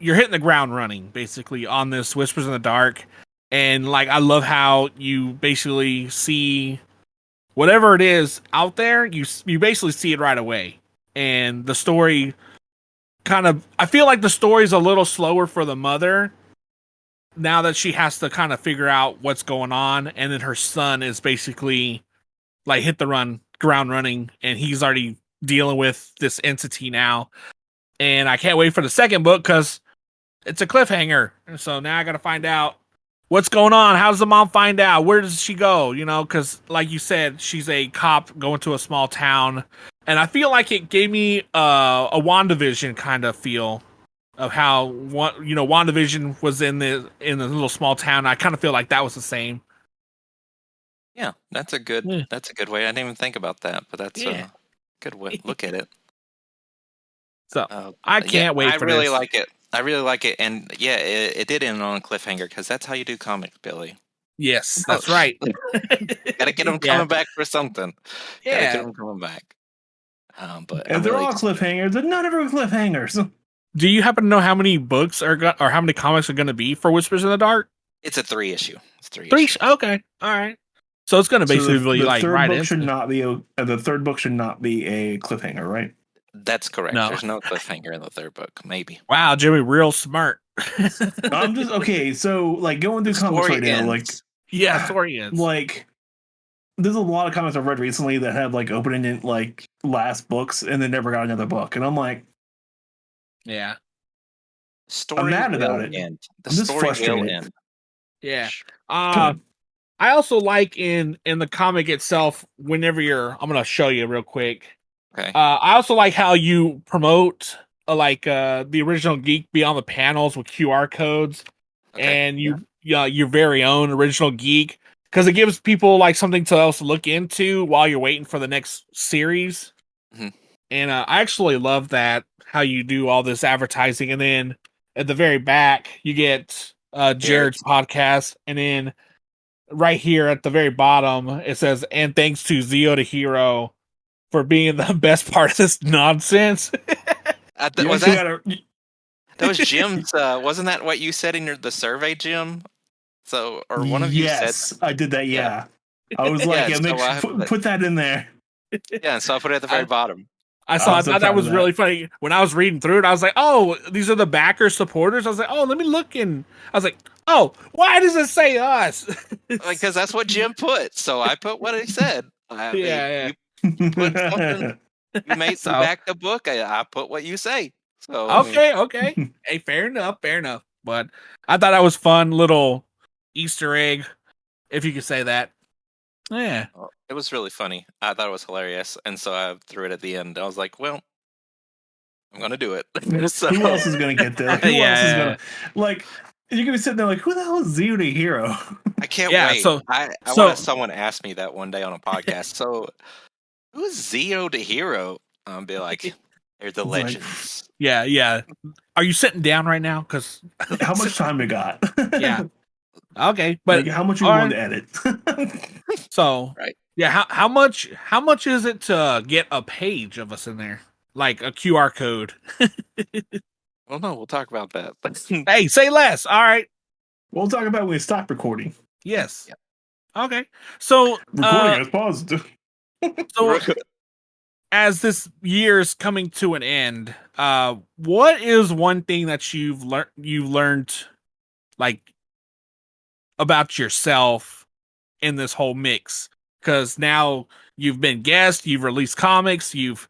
you're hitting the ground running basically on this Whispers in the Dark. And I love how you basically see whatever it is out there, you basically see it right away. And the story I feel like the story's a little slower for the mother now that she has to kind of figure out what's going on. And then her son is basically hit the ground running, and he's already dealing with this entity now. And I can't wait for the second book because it's a cliffhanger. So now I got to find out what's going on. How does the mom find out? Where does she go? Because like you said, she's a cop going to a small town. And I feel like it gave me a WandaVision kind of feel of how WandaVision was in the little small town. I kind of feel like that was the same. Yeah, that's a good way. I didn't even think about that, but that's a good way to look at it. So I can't wait for this. I really like it, and yeah, it did end on a cliffhanger because that's how you do comics, Billy. Yes, that's right. Gotta get them coming back for something. Yeah, gotta get them coming back. But and they're all cliffhangers, and none of them are cliffhangers. Do you happen to know how many books or how many comics are going to be for Whispers in the Dark? It's a 3 issue. It's 3 issues. Okay, all right. So it's going to basically the third book should not be the third book should not be a cliffhanger, right? That's correct. No. There's no cliffhanger in the third book. Maybe. Wow, Jimmy, real smart. I'm just okay. So going through comics right now, story ends. there's a lot of comics I've read recently that have like opening like last books and then never got another book, and I'm like, Yeah. Story mad about will it. end. The I'm just story will frustrated. end. Yeah. Good. I also like in the comic itself, whenever I'm gonna show you real quick. Okay. I also like how you promote the original Geek be on the panels with QR codes, Okay. and your very own original Geek, because it gives people like something else to look into while you're waiting for the next series. Mhm. And I actually love that how you do all this advertising, and then at the very back you get Jared's podcast, and then right here at the very bottom it says, "And thanks to Zio to Hero for being the best part of this nonsense." Was that was Jim's? Wasn't that what you said in the survey, Jim? So, or one of you said. Yes, I did that. Yeah, I was like, Yeah, yeah, so put that in there. Yeah, so I put it at the very bottom. I thought so that proud was of really funny. When I was reading through it, I was like, "Oh, these are the backer supporters." I was like, "Oh, let me look." And I was like, "Oh, why does it say us?" Because that's what Jim put. So I put what he said. Yeah. You put something. You made So- back the book. I put what you say. So Okay. Hey, fair enough. But I thought that was fun little Easter egg, if you could say that. Yeah. It was really funny. I thought it was hilarious, and so I threw it at the end. I was like, "Well, I'm gonna do it." So, Who else is gonna get there? Who else is gonna like? You're gonna be sitting there like, who the hell is Zio to Hero? I can't Yeah, wait. so- I so- want to have someone ask me that one day on a podcast. So, who's Zio to Hero? I'll be like, they're the Like- legends. Yeah. Are you sitting down right now? Because How much time we got? Yeah. Okay, but Like, how much you all want to edit? so Right. Yeah, how much is it to get a page of us in there, like a QR code? Well, no, we'll talk about that. Hey, say less. All right. We'll talk about when we stop recording. Yes. Okay. So Recording is positive. so as this year's coming to an end, what is one thing that you've learned like about yourself in this whole mix? Because now you've been guest, you've released comics, you've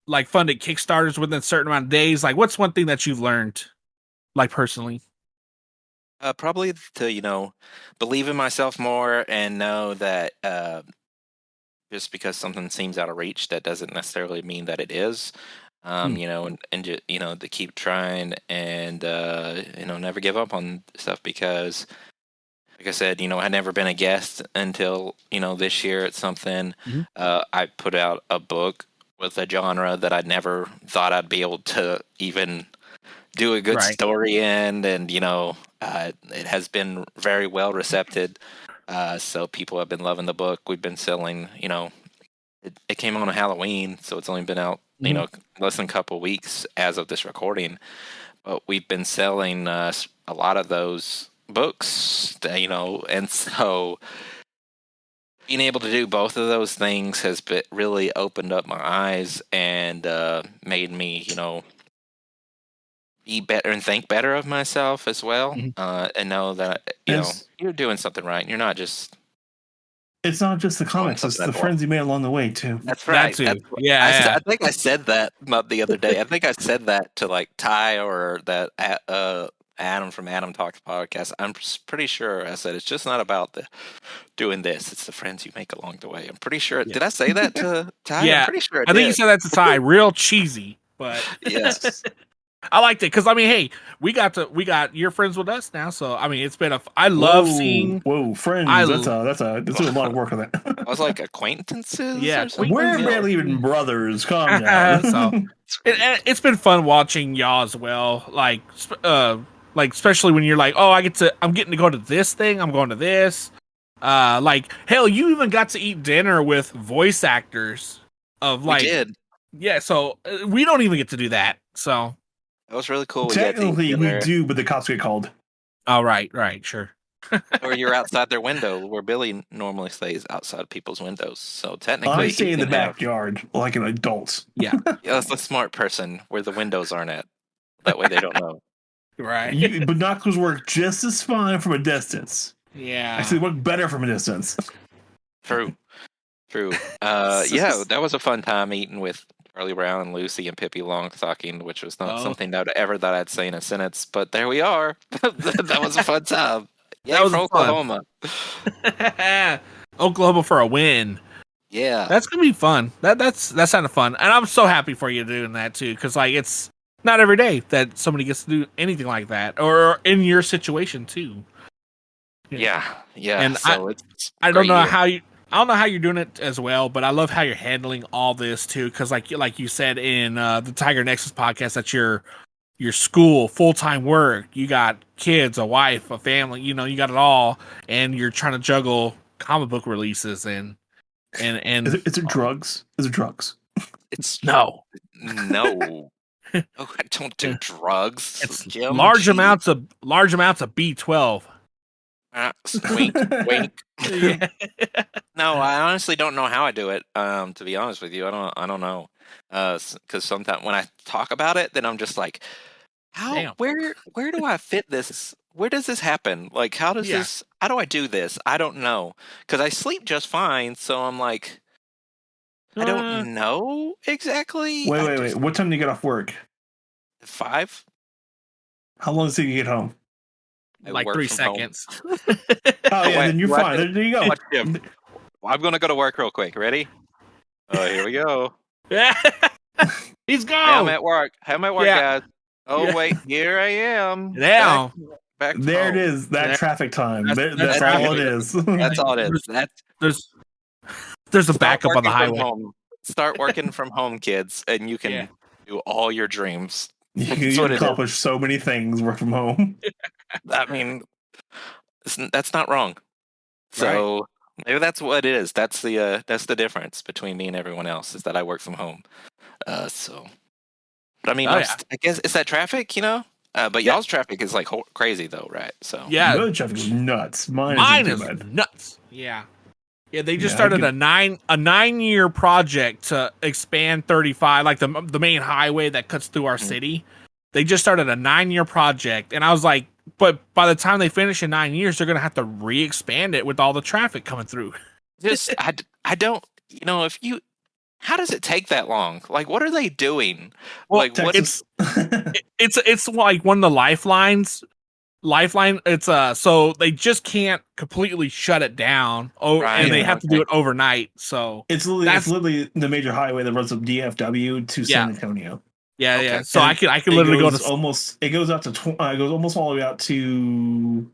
like funded Kickstarters within a certain amount of days. Like, what's one thing that you've learned, like personally? Probably to believe in myself more and know that just because something seems out of reach, that doesn't necessarily mean that it is. And to keep trying and never give up on stuff, because like I said, I'd never been a guest until this year at something. Mm-hmm. I put out a book with a genre that I'd never thought I'd be able to even do a good Right. story in, and it has been very well received. So people have been loving the book. We've been selling. It came on a Halloween, so it's only been out less than a couple weeks as of this recording. But we've been selling a lot of those books, and so being able to do both of those things has really opened up my eyes and made me, be better and think better of myself as well, and know that you're doing something right. You're not just. It's not just the comics; it's the friends you made along the way too. That's right. That too. That's- Yeah. I think I said that not the other day. I think I said that to like Ty or that Adam from Adam Talks podcast. I'm pretty sure I said it's just not about doing this. It's the friends you make along the way. I'm pretty sure. Yeah. Did I say that to Ty? Yeah. I'm pretty sure I think you said that to Ty. Real cheesy, but Yes. I liked it because hey, we got you're friends with us now, so it's been I love seeing. Whoa, friends! That's a lot of work on that. I was like acquaintances. Yeah, or something? We're barely even brothers. Calm down. So it's been fun watching y'all as well. Like especially when you're like, oh, I'm getting to go to this thing. I'm going to this. Like hell, you even got to eat dinner with voice actors of like. We did. Yeah, so we don't even get to do that. So That was really cool. We got to eat Technically, we dinner. do, but the cops get called. oh right, sure. Or you're outside their window, where Billy normally stays outside people's windows. So technically, I stay he in the can have- backyard like an adult. Yeah, Yeah, that's the smart person where the windows aren't at. That way they don't know. right. Binoculars work just as fine from a distance. Yeah. Actually, work better from a distance. True. That was a fun time eating with Charlie Brown and Lucy and Pippi Longstocking, which was not something that I ever thought I'd say in a sentence, but there we are. That was a fun time. Yeah, for Oklahoma. Oklahoma for a win. Yeah, that's gonna be fun. That's kind of fun, and I'm so happy for you doing that too, because like it's not every day that somebody gets to do anything like that, or in your situation too. Yeah. And so I don't know how you're doing it as well, but I love how you're handling all this too, because like you said in the Tiger Nexus podcast, that's your school, full-time work. You got kids, a wife, a family. You got it all, and you're trying to juggle comic book releases and. Is it drugs? Is it drugs? It's no. Oh, I don't do drugs. It's Jim, large amounts of B12. Wink. Yeah. No, I honestly don't know how I do it. To be honest with you, I don't know. Because sometimes when I talk about it, then I'm just like, where do I fit this? Where does this happen? Like, how do I do this? I don't know. Because I sleep just fine, so I'm like, I don't know exactly. Wait. What time do you get off work? 5. How long does it get home? Like 3 seconds. Then you're fine. There you go. I'm going to go to work real quick. Ready? Oh, here we go. Yeah. He's gone. Hey, I'm at work, guys. Oh, wait. Here I am. Now. Back there home. It is. That traffic time. That's all it is. That's all it is. There's a backup on the highway. Start working from home, kids, and you can do all your dreams. You can accomplish so many things work from home. I mean, that's not wrong. So maybe that's what it is. That's the difference between me and everyone else, is that I work from home. But I mean, I guess it's that traffic, but y'all's traffic is like crazy though, right? So your traffic is nuts. Mine is nuts. Yeah. They just started a 9-year project to expand 35, like the main highway that cuts through our city. They just started a 9-year project, and I was like, but by the time they finish in 9 years, they're gonna have to re-expand it with all the traffic coming through. I don't, how does it take that long? Like, what are they doing? Well, like, what it's like one of the lifelines. It's so they just can't completely shut it down. And they have to do it overnight. So it's literally the major highway that runs from DFW to San Antonio. Yeah, yeah. So I could literally go to almost. It goes out to. It goes almost all the way out to.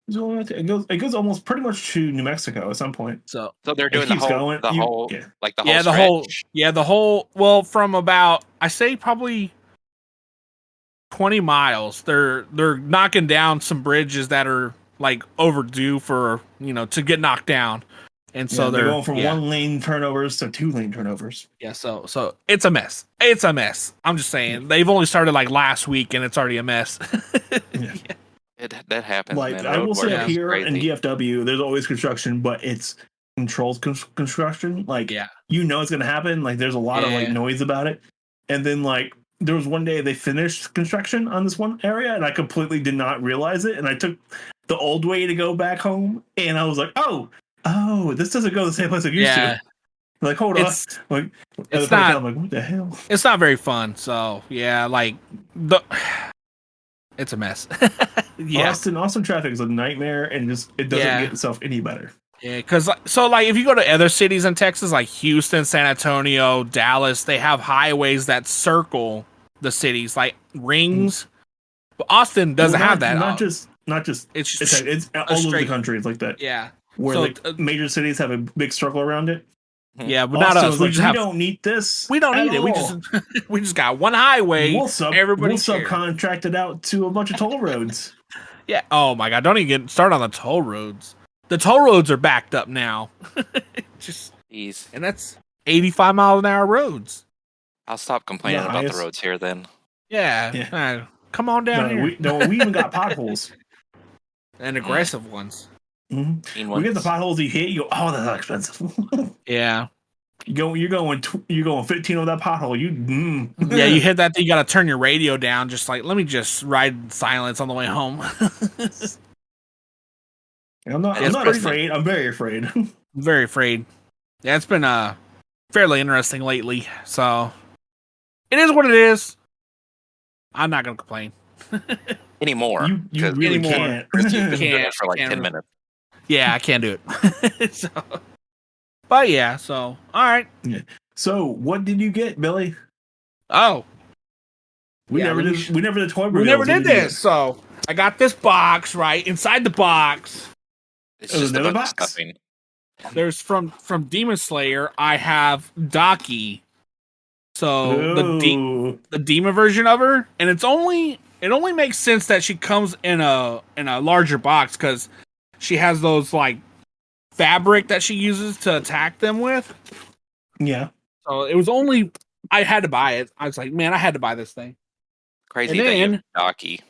It goes almost pretty much to New Mexico at some point. So they're doing the whole stretch. Well, from about, I say probably 20 miles. They're knocking down some bridges that are like overdue for to get knocked down, and so they're going from 1-lane turnovers to 2-lane turnovers. Yeah, so it's a mess. I'm just saying, they've only started like last week and it's already a mess. That happens. Like, I will say up here in DFW, there's always construction, but it's controlled construction. Like, it's going to happen. Like, there's a lot of like noise about it. And then like there was one day they finished construction on this one area, and I completely did not realize it. And I took the old way to go back home, and I was like, oh, this doesn't go the same place it used to. Like, hold on. Like, it's not. I'm like, what the hell? It's not very fun. So like it's a mess. Austin traffic is a nightmare, and it doesn't get itself any better. Yeah, because if you go to other cities in Texas, like Houston, San Antonio, Dallas, they have highways that circle the cities, like rings. But Austin doesn't have that. Not just. It's all over the country. It's like that. Yeah, where major cities have a big circle around it. Yeah, but not us. We don't need this. We don't need it. We just got one highway. We'll subcontract it out to a bunch of toll roads. Yeah. Oh my God! Don't even get started on the toll roads. The toll roads are backed up now. And that's 85 mile an hour roads. I'll stop complaining about the roads here then. Yeah. Come on down here. We even got potholes. And aggressive ones. Mm-hmm. We get the potholes you hit. You go, oh, that's expensive. Yeah. You're going 15 on that pothole. Yeah, you hit that thing. You got to turn your radio down. Just like, let me just ride in silence on the way home. I'm not afraid. I'm very afraid. Very afraid. Yeah, it's been fairly interesting lately. So it is what it is. I'm not gonna complain anymore. You really Anymore. can't. Chris, you've been doing Can't- it for like can't 10 re- minutes. Yeah, I can't do it. So, but yeah, so all right. So, what did you get, Billy? Oh, We Yeah, never let me did. We never did toy we reveals. never What did you get? this. So I got this box right inside the box. It's Oh, just a another bunch of box? stuffing. There's from Demon Slayer. I have Daki. So Ooh. the demon version of her, and it only makes sense that she comes in a larger box because she has those like fabric that she uses to attack them with. Yeah. So it was only I had to buy it. I was like, man, I had to buy this thing. Crazy And that you then- have Docky.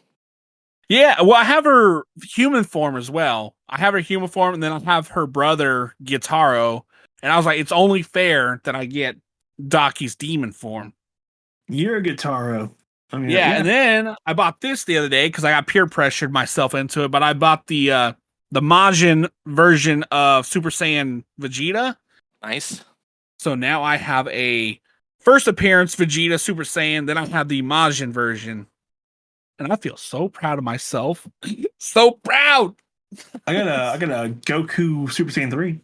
Yeah, well, I have her human form as well. I have her human form, and then I have her brother Gitaro. And I was like, it's only fair that I get Daki's demon form. You're a Guitaro. I mean, Yeah, and then I bought this the other day because I got peer pressured myself into it. But I bought the Majin version of Super Saiyan Vegeta. Nice. So now I have a first appearance Vegeta Super Saiyan. Then I have the Majin version, and I feel so proud of myself. So proud. I got a Goku Super Saiyan 3.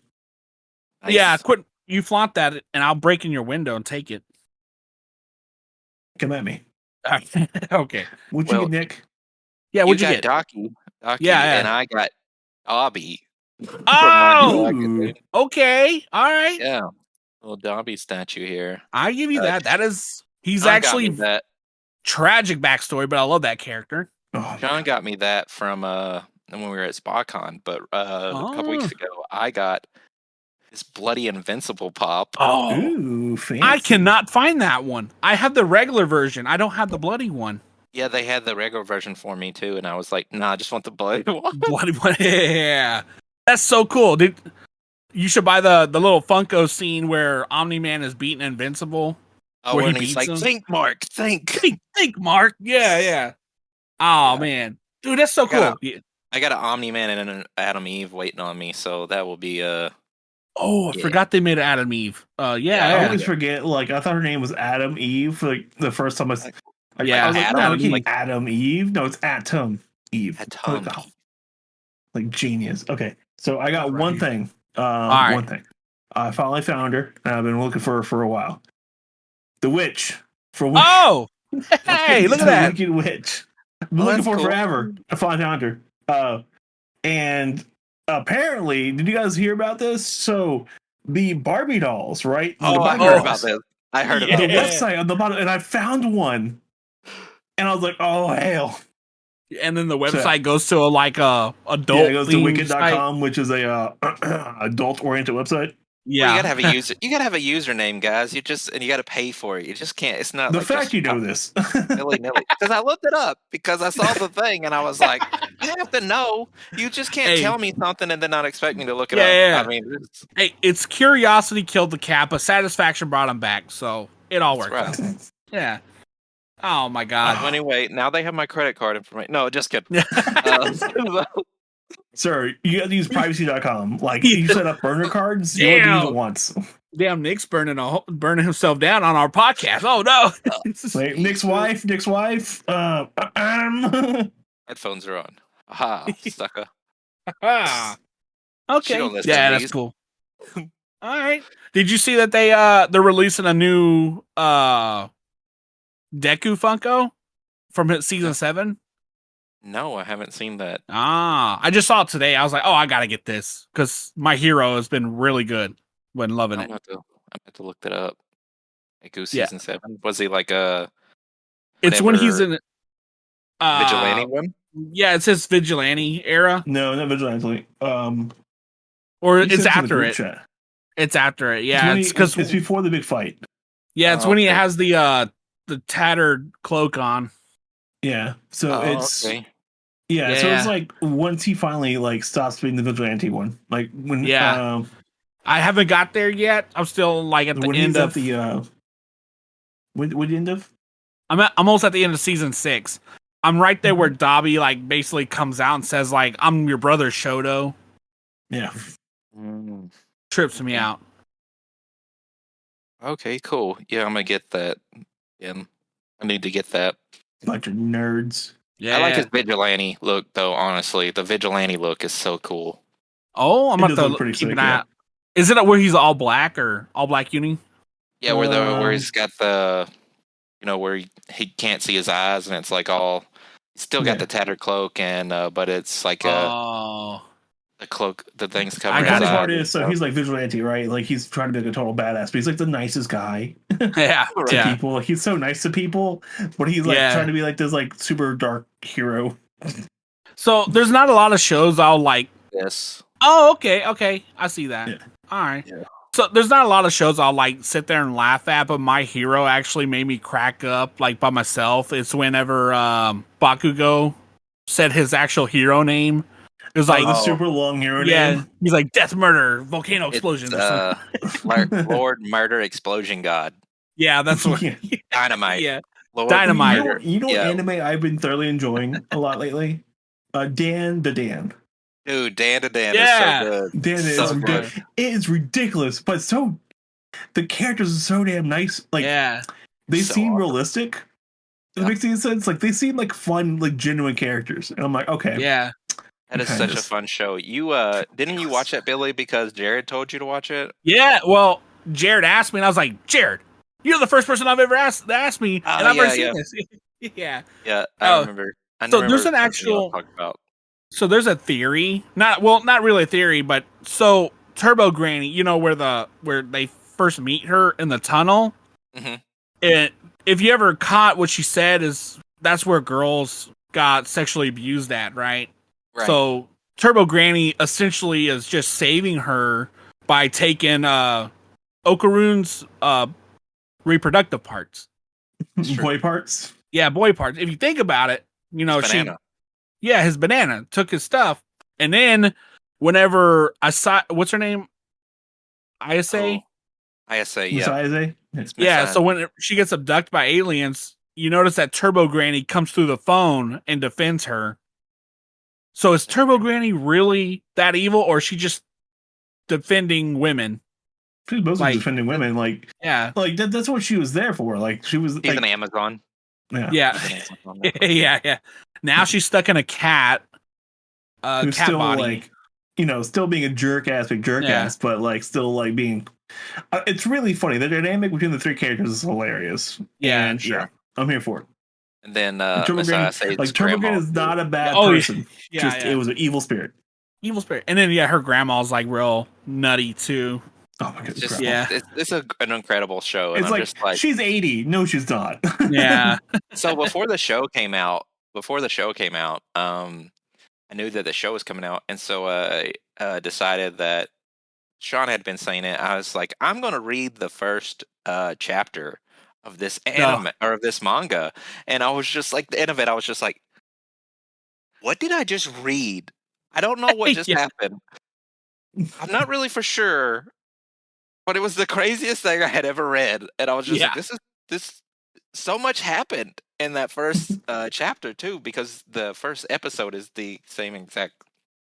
Nice. Yeah, quit. You flaunt that, and I'll break in your window and take it. Come at me. Okay. What Well, you get, Nick? Yeah, what'd you got get? Docky, Yeah. and I got Dobby. from Oh! My Academia. Okay. All right. Yeah, little Dobby statue here. I give you that. That is, he's John got actually me that. tragic backstory, but I love that character. Oh, John got me that from when we were at SpaCon, but a couple weeks ago I got this bloody invincible pop. Oh, ooh, fancy. I cannot find that one. I have the regular version. I don't have the bloody one. Yeah, they had the regular version for me too, and I was like, nah, I just want the bloody one. Bloody one. Yeah. That's so cool. You should buy the little Funko scene where Omni-Man is beating Invincible. Oh, where he and he's beats like, him. think, Mark, think. Think, Mark. Yeah. Oh, man. Dude, that's so cool. I got an Omni-Man and an Adam Eve waiting on me, so that will be Oh, I Yeah. forgot they made Adam Eve. I Yeah. always forget. Like, I thought her name was Adam Eve. For, like the first time I was like, Adam, no, like- like Adam Eve. No, it's Atom Eve. Atom. Like genius. Okay, so I got one Right. thing. right. One thing. I finally found her, and I've been looking for her for a while. The witch. Oh, hey, look at The that. Wicked Witch. I've been Oh, looking that's for her cool. forever. I finally found her. And apparently, did you guys hear about this? So the Barbie dolls, right? The Oh, I Barbie heard dolls, about this. I heard The about Yeah. this. website on the bottom, and I found one. And I was like, oh, hell. And then the website goes to a adult. Yeah, it goes to themed wicked.com, which is a adult-oriented website. Yeah. Well, you gotta have a user. You gotta have a username, guys. And you gotta pay for it. You just can't. It's not The like fact just you know this. willy-nilly. Because I looked it up because I saw the thing and I was like, you have to know. You just can't Hey. tell me something and then not expect me to look it Yeah, up. yeah. I mean, Hey, it's curiosity killed the cat, but satisfaction brought him back. So it all works That's out. Yeah. Oh my god. so anyway, now they have my credit card information. No, just kidding. Sir, you got to use privacy.com. Like, you set up burner cards, you only use it Damn. once. Damn, Nick's burning himself down on our podcast. Oh no. Like, Nick's wife. Headphones are on. Aha, sucker. Ah. She Okay. don't listen Yeah, to that's these. cool. All right. Did you see that they're releasing a new Deku Funko from season 7? No, I haven't seen that. I just saw it today. I was like, oh, I gotta get this because my hero has been really good. Been loving I'm it. gonna have to look that up. Deku Yeah. season 7. Was he like a It's when he's whenever- in vigilante one? Yeah, it says vigilante era, No, not vigilante. or You it's sent to the after group it. chat. It's after it. It's Yeah, when it's he- because it's before the big fight. it's Oh, when he okay. has the tattered cloak on. Yeah. So Oh, it's okay. yeah, so Yeah. it's like once he finally like stops being the vigilante one. Like when Yeah. I haven't got there yet. I'm still like at the when end he's of at the what the end of? I'm almost at the end of season 6. I'm right there where Dobby like basically comes out and says like, "I'm your brother Shoto." Yeah. Mm. trips me out. Okay, cool. Yeah, I'm gonna get that. Yeah, I need to get that. Bunch of nerds. Yeah, I like his vigilante look, though. Honestly, the vigilante look is so cool. Oh, I'm It about does look to pretty keep sick, an eye yeah. out. Is it where he's all black or all black uni? Yeah, where he's got the, where he can't see his eyes, and it's like all. He's still got Yeah. the tattered cloak, and but it's like Oh, the cloak, the thing's I covering got his The it. eyes. part and is, so stuff. he's like vigilante, right? Like he's trying to be like a total badass, but he's like the nicest guy yeah, to yeah. people. Like he's so nice to people, but he's like Yeah. trying to be like this like super dark hero. So there's not a lot of shows I'll like. Yes. Oh, okay, I see that. Yeah. All right. Yeah. So there's not a lot of shows I'll like sit there and laugh at, but My Hero actually made me crack up like by myself. It's whenever Bakugo said his actual hero name. It was like, The super long hero yeah, name. he's like death, murder, volcano explosion. or something. Lord Murder Explosion God. Yeah, that's what. Yeah. Dynamite. Yeah, Lord Dynamite. Murder. You know what Yeah. anime I've been thoroughly enjoying a lot lately? Dan. Dude, Dan to Dan Yeah. is so good. Dan is So ridiculous. It is ridiculous, but the characters are so damn nice. Like yeah, they So seem awesome. realistic. It Yeah. makes any sense. Like they seem like fun, like genuine characters. And I'm like, okay. yeah. That is Okay, such a just- fun show. You didn't you watch that, Billy, because Jared told you to watch it? Yeah, well, Jared asked me, and I was like, Jared, you're the first person I've ever asked me, Oh, and I've never yeah, seen this. Yeah. Yeah, Oh, I remember. so there's an something actual- y'all talked about. So there's a theory, not really a theory, but so Turbo Granny, where they first meet her in the tunnel. Mhm. If you ever caught what she said, that's where girls got sexually abused at, right? Right. So Turbo Granny essentially is just saving her by taking Okarune's reproductive parts. Boy parts. Yeah, boy parts. If you think about it, Banana. his banana took his stuff. And then whenever I saw, what's her name? ISA? ISA, Miss yeah. Isaac? It's Yeah, Miss so when she gets abducted by aliens, you notice that Turbo Granny comes through the phone and defends her. So is Turbo Granny really that evil, or is she just defending women? She's mostly Like- defending women. Like Yeah. that's what she was there for. Like she was She's like, an Amazon. yeah. Yeah. She's an Amazon now. yeah. Now she's stuck in a cat. Who's Cat still body. like, still being a jerk ass, but like still like being. It's really funny. The dynamic between the three characters is hilarious. Yeah, And, sure. yeah, I'm here for it. And then And Turbo Miss Granny, ISA's like Turbo grandma. Granny is not a bad Oh, yeah. person. Just it was an evil spirit. Evil spirit. And then her grandma's like real nutty too. Oh my god, It's just, Yeah. it's an incredible show. And It's I'm like, just like, she's 80. No, she's not. Yeah. so before the show came out, I knew that the show was coming out, and so I decided that Sean had been saying it. I was like, I'm going to read the first chapter of this anime or of this manga, and I was just like, the end of it, I was just like, what did I just read? I don't know what just Yeah. happened. I'm not really for sure, but it was the craziest thing I had ever read, and I was just Yeah. like, this. So much happened in that first chapter too, because the first episode is the same exact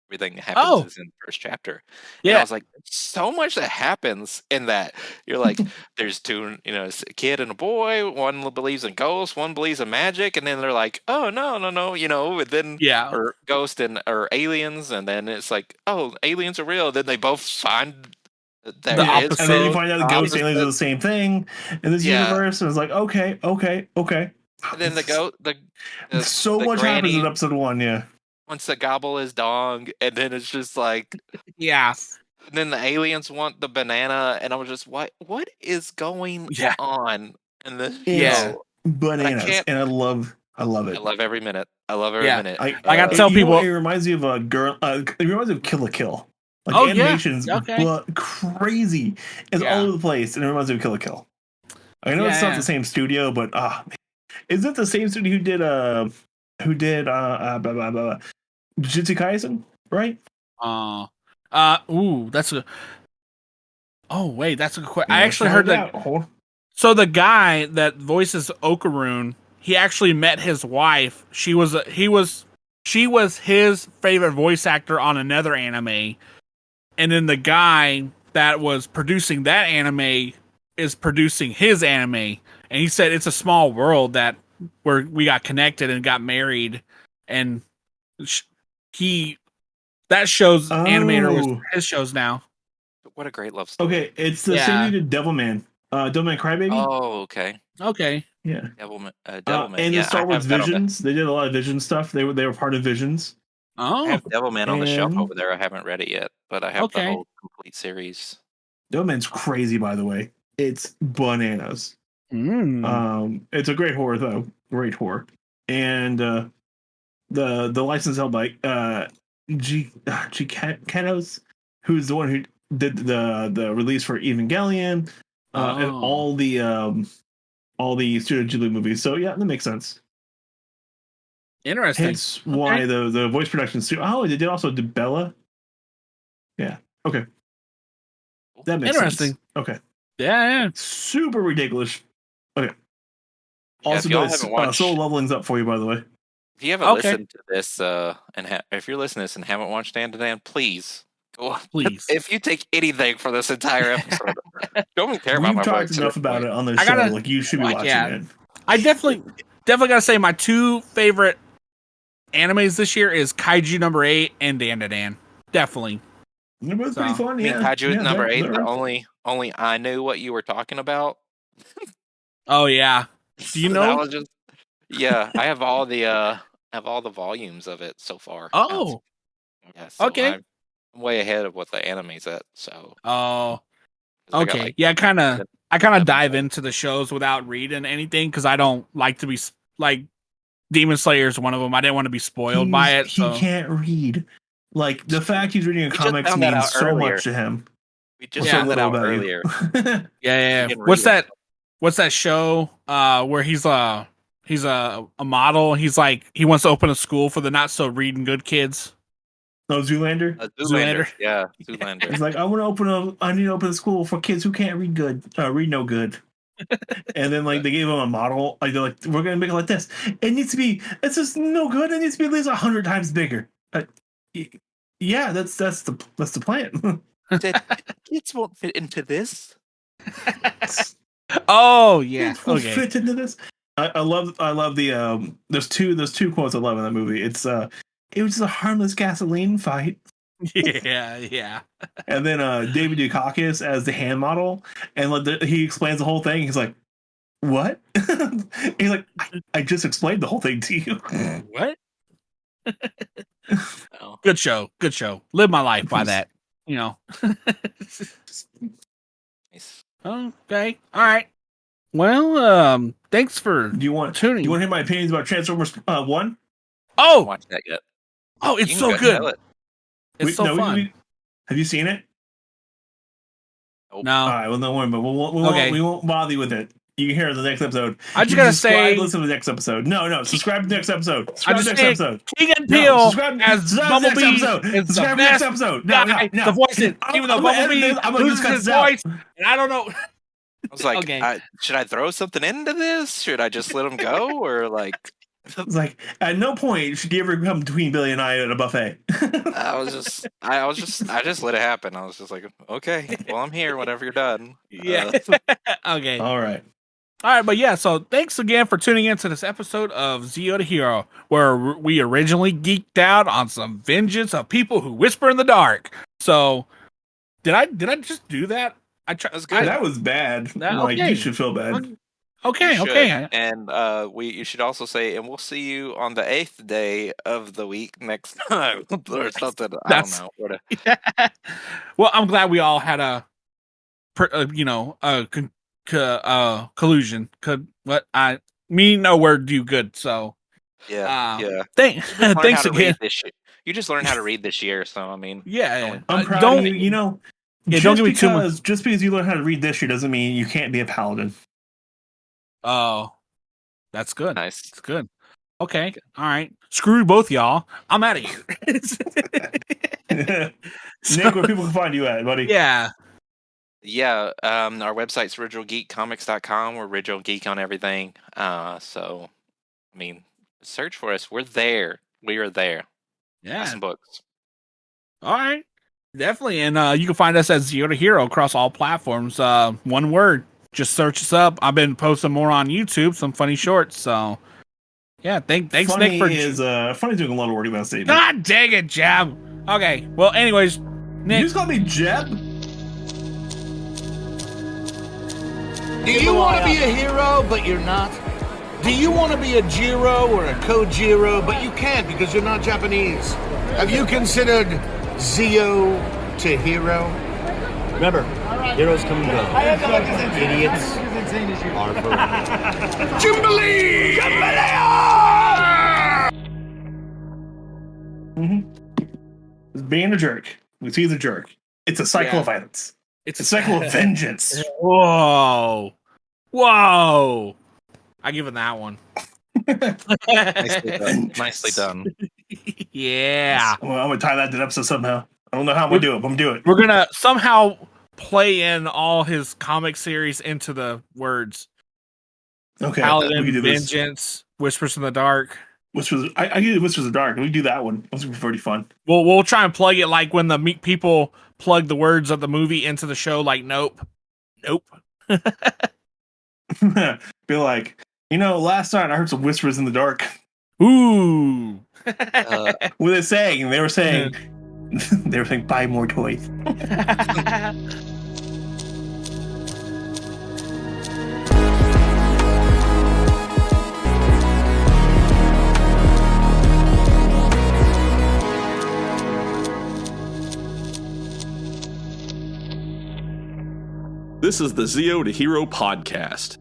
everything that happens Oh. is in the first chapter. And Yeah. I was like, so much that happens in that. You're like, there's two, it's a kid and a boy. One believes in ghosts, one believes in magic, and then they're like, oh no, and then Yeah. or ghost or aliens, and then it's like, oh, aliens are real. Then they both find there The is opposite. And then you find out the ghost opposite. aliens are the same thing in this Yeah. universe, and it's like, okay. And then So the much happens granny in episode 1, yeah. wants to gobble his dong, and then it's just like, Yeah. and then the aliens want the banana, and I was just, what is going Yeah. on? And this Yeah. show, Bananas. can't- And I love it. I love every minute. I love every Yeah. minute. I gotta tell you know, people- it reminds me of a girl. It reminds me of Kill la Kill. Like Oh, yeah. animation's Okay. crazy. It's Yeah. all over the place, and it reminds me of Kill la Kill. I know it's not Yeah. the same studio, but is it the same studio who did blah, blah, blah, Jujutsu Kaisen? Right? That's a. Oh wait, that's a good question. I Yeah, actually check heard it that. out. Hold on. So the guy that voices Okarune, he actually met his wife. She was his favorite voice actor on another anime, and then the guy that was producing that anime is producing his anime, and he said it's a small world that where we got connected and got married, and that show's animator was his shows now. What a great love story. Okay, it's the same who did Devilman. Devilman Crybaby? Oh, okay. Okay. Yeah. Devilman. And the Star Wars Visions. They did a lot of Vision stuff. They were part of Visions. Oh. I have Devilman on the shelf over there. I haven't read it yet, but I have the whole complete series. Devilman's crazy, by the way. It's bananas. It's a great horror, though. Great horror. And the license held by G Kenos, who's the one who did the release for Evangelion, and all the Studio Ghibli movies. So yeah, that makes sense. Interesting. Hence why the voice production studio. Oh, they did also do Bella. Yeah. Okay. That makes interesting. sense. Okay. Yeah. Super ridiculous. Okay. Also, if y'all guys, haven't watched, Soul Leveling's up for you, by the way. If you haven't listened to this, and if you're listening to this and haven't watched Dan to Dan, please go. Please. If you take anything from this entire episode, don't even care about my We've talked enough about it on the show. Like you should be watching it. I definitely gotta say my two favorite animes this year is Kaiju number 8 and Dan to Dan. Definitely. They're both pretty fun. I mean, Kaiju number 8. The only I knew what you were talking about. Oh yeah. Do you know? I have all the volumes of it so far. Oh. Yeah, so okay. I'm way ahead of what the anime's at. So. Oh. Okay. I kind of dive into the shows without reading anything because I don't like to be like Demon Slayer is one of them. I didn't want to be spoiled by it. He can't read. Like the fact he's reading a comics means so much to him. We just found that out earlier. Yeah. What's that show where he's a model? He's like he wants to open a school for the not so reading good kids. No, Zoolander. Zoolander. Yeah, Zoolander. He's like, I need to open a school for kids who can't read good, read no good. And then like they gave him a model. Like they're like, we're gonna make it like this. It's just no good. It needs to be at least 100 times bigger. Yeah, that's the plan. Kids won't fit into this. Oh yeah, okay. Fit into this. I love the there's two quotes I love in that movie. It was just a harmless gasoline fight. Yeah. And then David Dukakis as the hand model, and he explains the whole thing. He's like, "What?" He's like, "I just explained the whole thing to you." What? Good show. Live my life by that. You know. Nice. Okay. All right. Well, thanks for tuning. Do you want to hear my opinions about Transformers 1? Oh, I haven't watched that yet. Oh, it's so good. It's so fun. Have you seen it? No. All right. Well, don't worry, but we won't bother you with it. You can hear it in the next episode. I just gotta say, listen to the next episode. No, subscribe to the next episode. Subscribe to the next episode. King and Peele as Bumblebee is the best episode. No. The voice, even though Bumblebee loses his voice, and I don't know. I was like, should I throw something into this? Should I just let him go, or like? It's like at no point should you ever come between Billy and I at a buffet. I just let it happen. I was just like, okay, well, I'm here whenever you're done. Yeah. Okay. All right, but yeah, so thanks again for tuning into this episode of Zeo to Hero, where we originally geeked out on some vengeance of people who whisper in the dark. So, did I just do that? That was good. That was bad. You should feel bad. Okay. And you should also say, and we'll see you on the 8th day of the week next time, or something. I don't know. Well, I'm glad we all had a collusion. No word do good. So yeah. Thanks again. You just learned how to read this year, so I mean, I'm proud of you. You know, don't give me too much. Just because you learn how to read this year doesn't mean you can't be a paladin. Oh, that's good. Nice. It's good. Okay. All right. Screw both y'all. I'm out of here. Nick, where people can find you at, buddy? Yeah. Our website's originalgeekcomics.com. We're Original Geek on everything. So, I mean, search for us. We're there. We are there. Yeah. Some books. All right. Definitely, and you can find us at Zero to Hero across all platforms. One word, just search us up. I've been posting more on YouTube, some funny shorts. So, yeah, thanks Funny Nick for Funny's doing a lot of work in that statement. God dang it, Jeb. Okay, well, anyways, Nick, You just call me Jeb. Do you want to be a hero, but you're not? Do you want to be a Jiro or a Kojiro, but you can't because you're not Japanese? Have you considered Zio to hero? Remember, heroes come and go. Idiots are forever. Jubilee! It's being a jerk. It's either jerk. It's a cycle of violence. It's a cycle of vengeance. Whoa. I give it that one. Nicely done. Yeah. Well, I'm gonna tie that to the episode somehow. I don't know how I'm gonna do it, but I'm gonna do it. We're gonna somehow play in all his comic series into the words. Okay. Paladin, we can do this. Vengeance, Whispers in the Dark. I usually Whispers in the Dark. We can do that one. That's gonna be pretty fun. We'll try and plug it like when the people plug the words of the movie into the show, like Nope. Be like, last night I heard some whispers in the dark. Ooh. What were they saying? They were saying, buy more toys. This is the Zio to Hero podcast.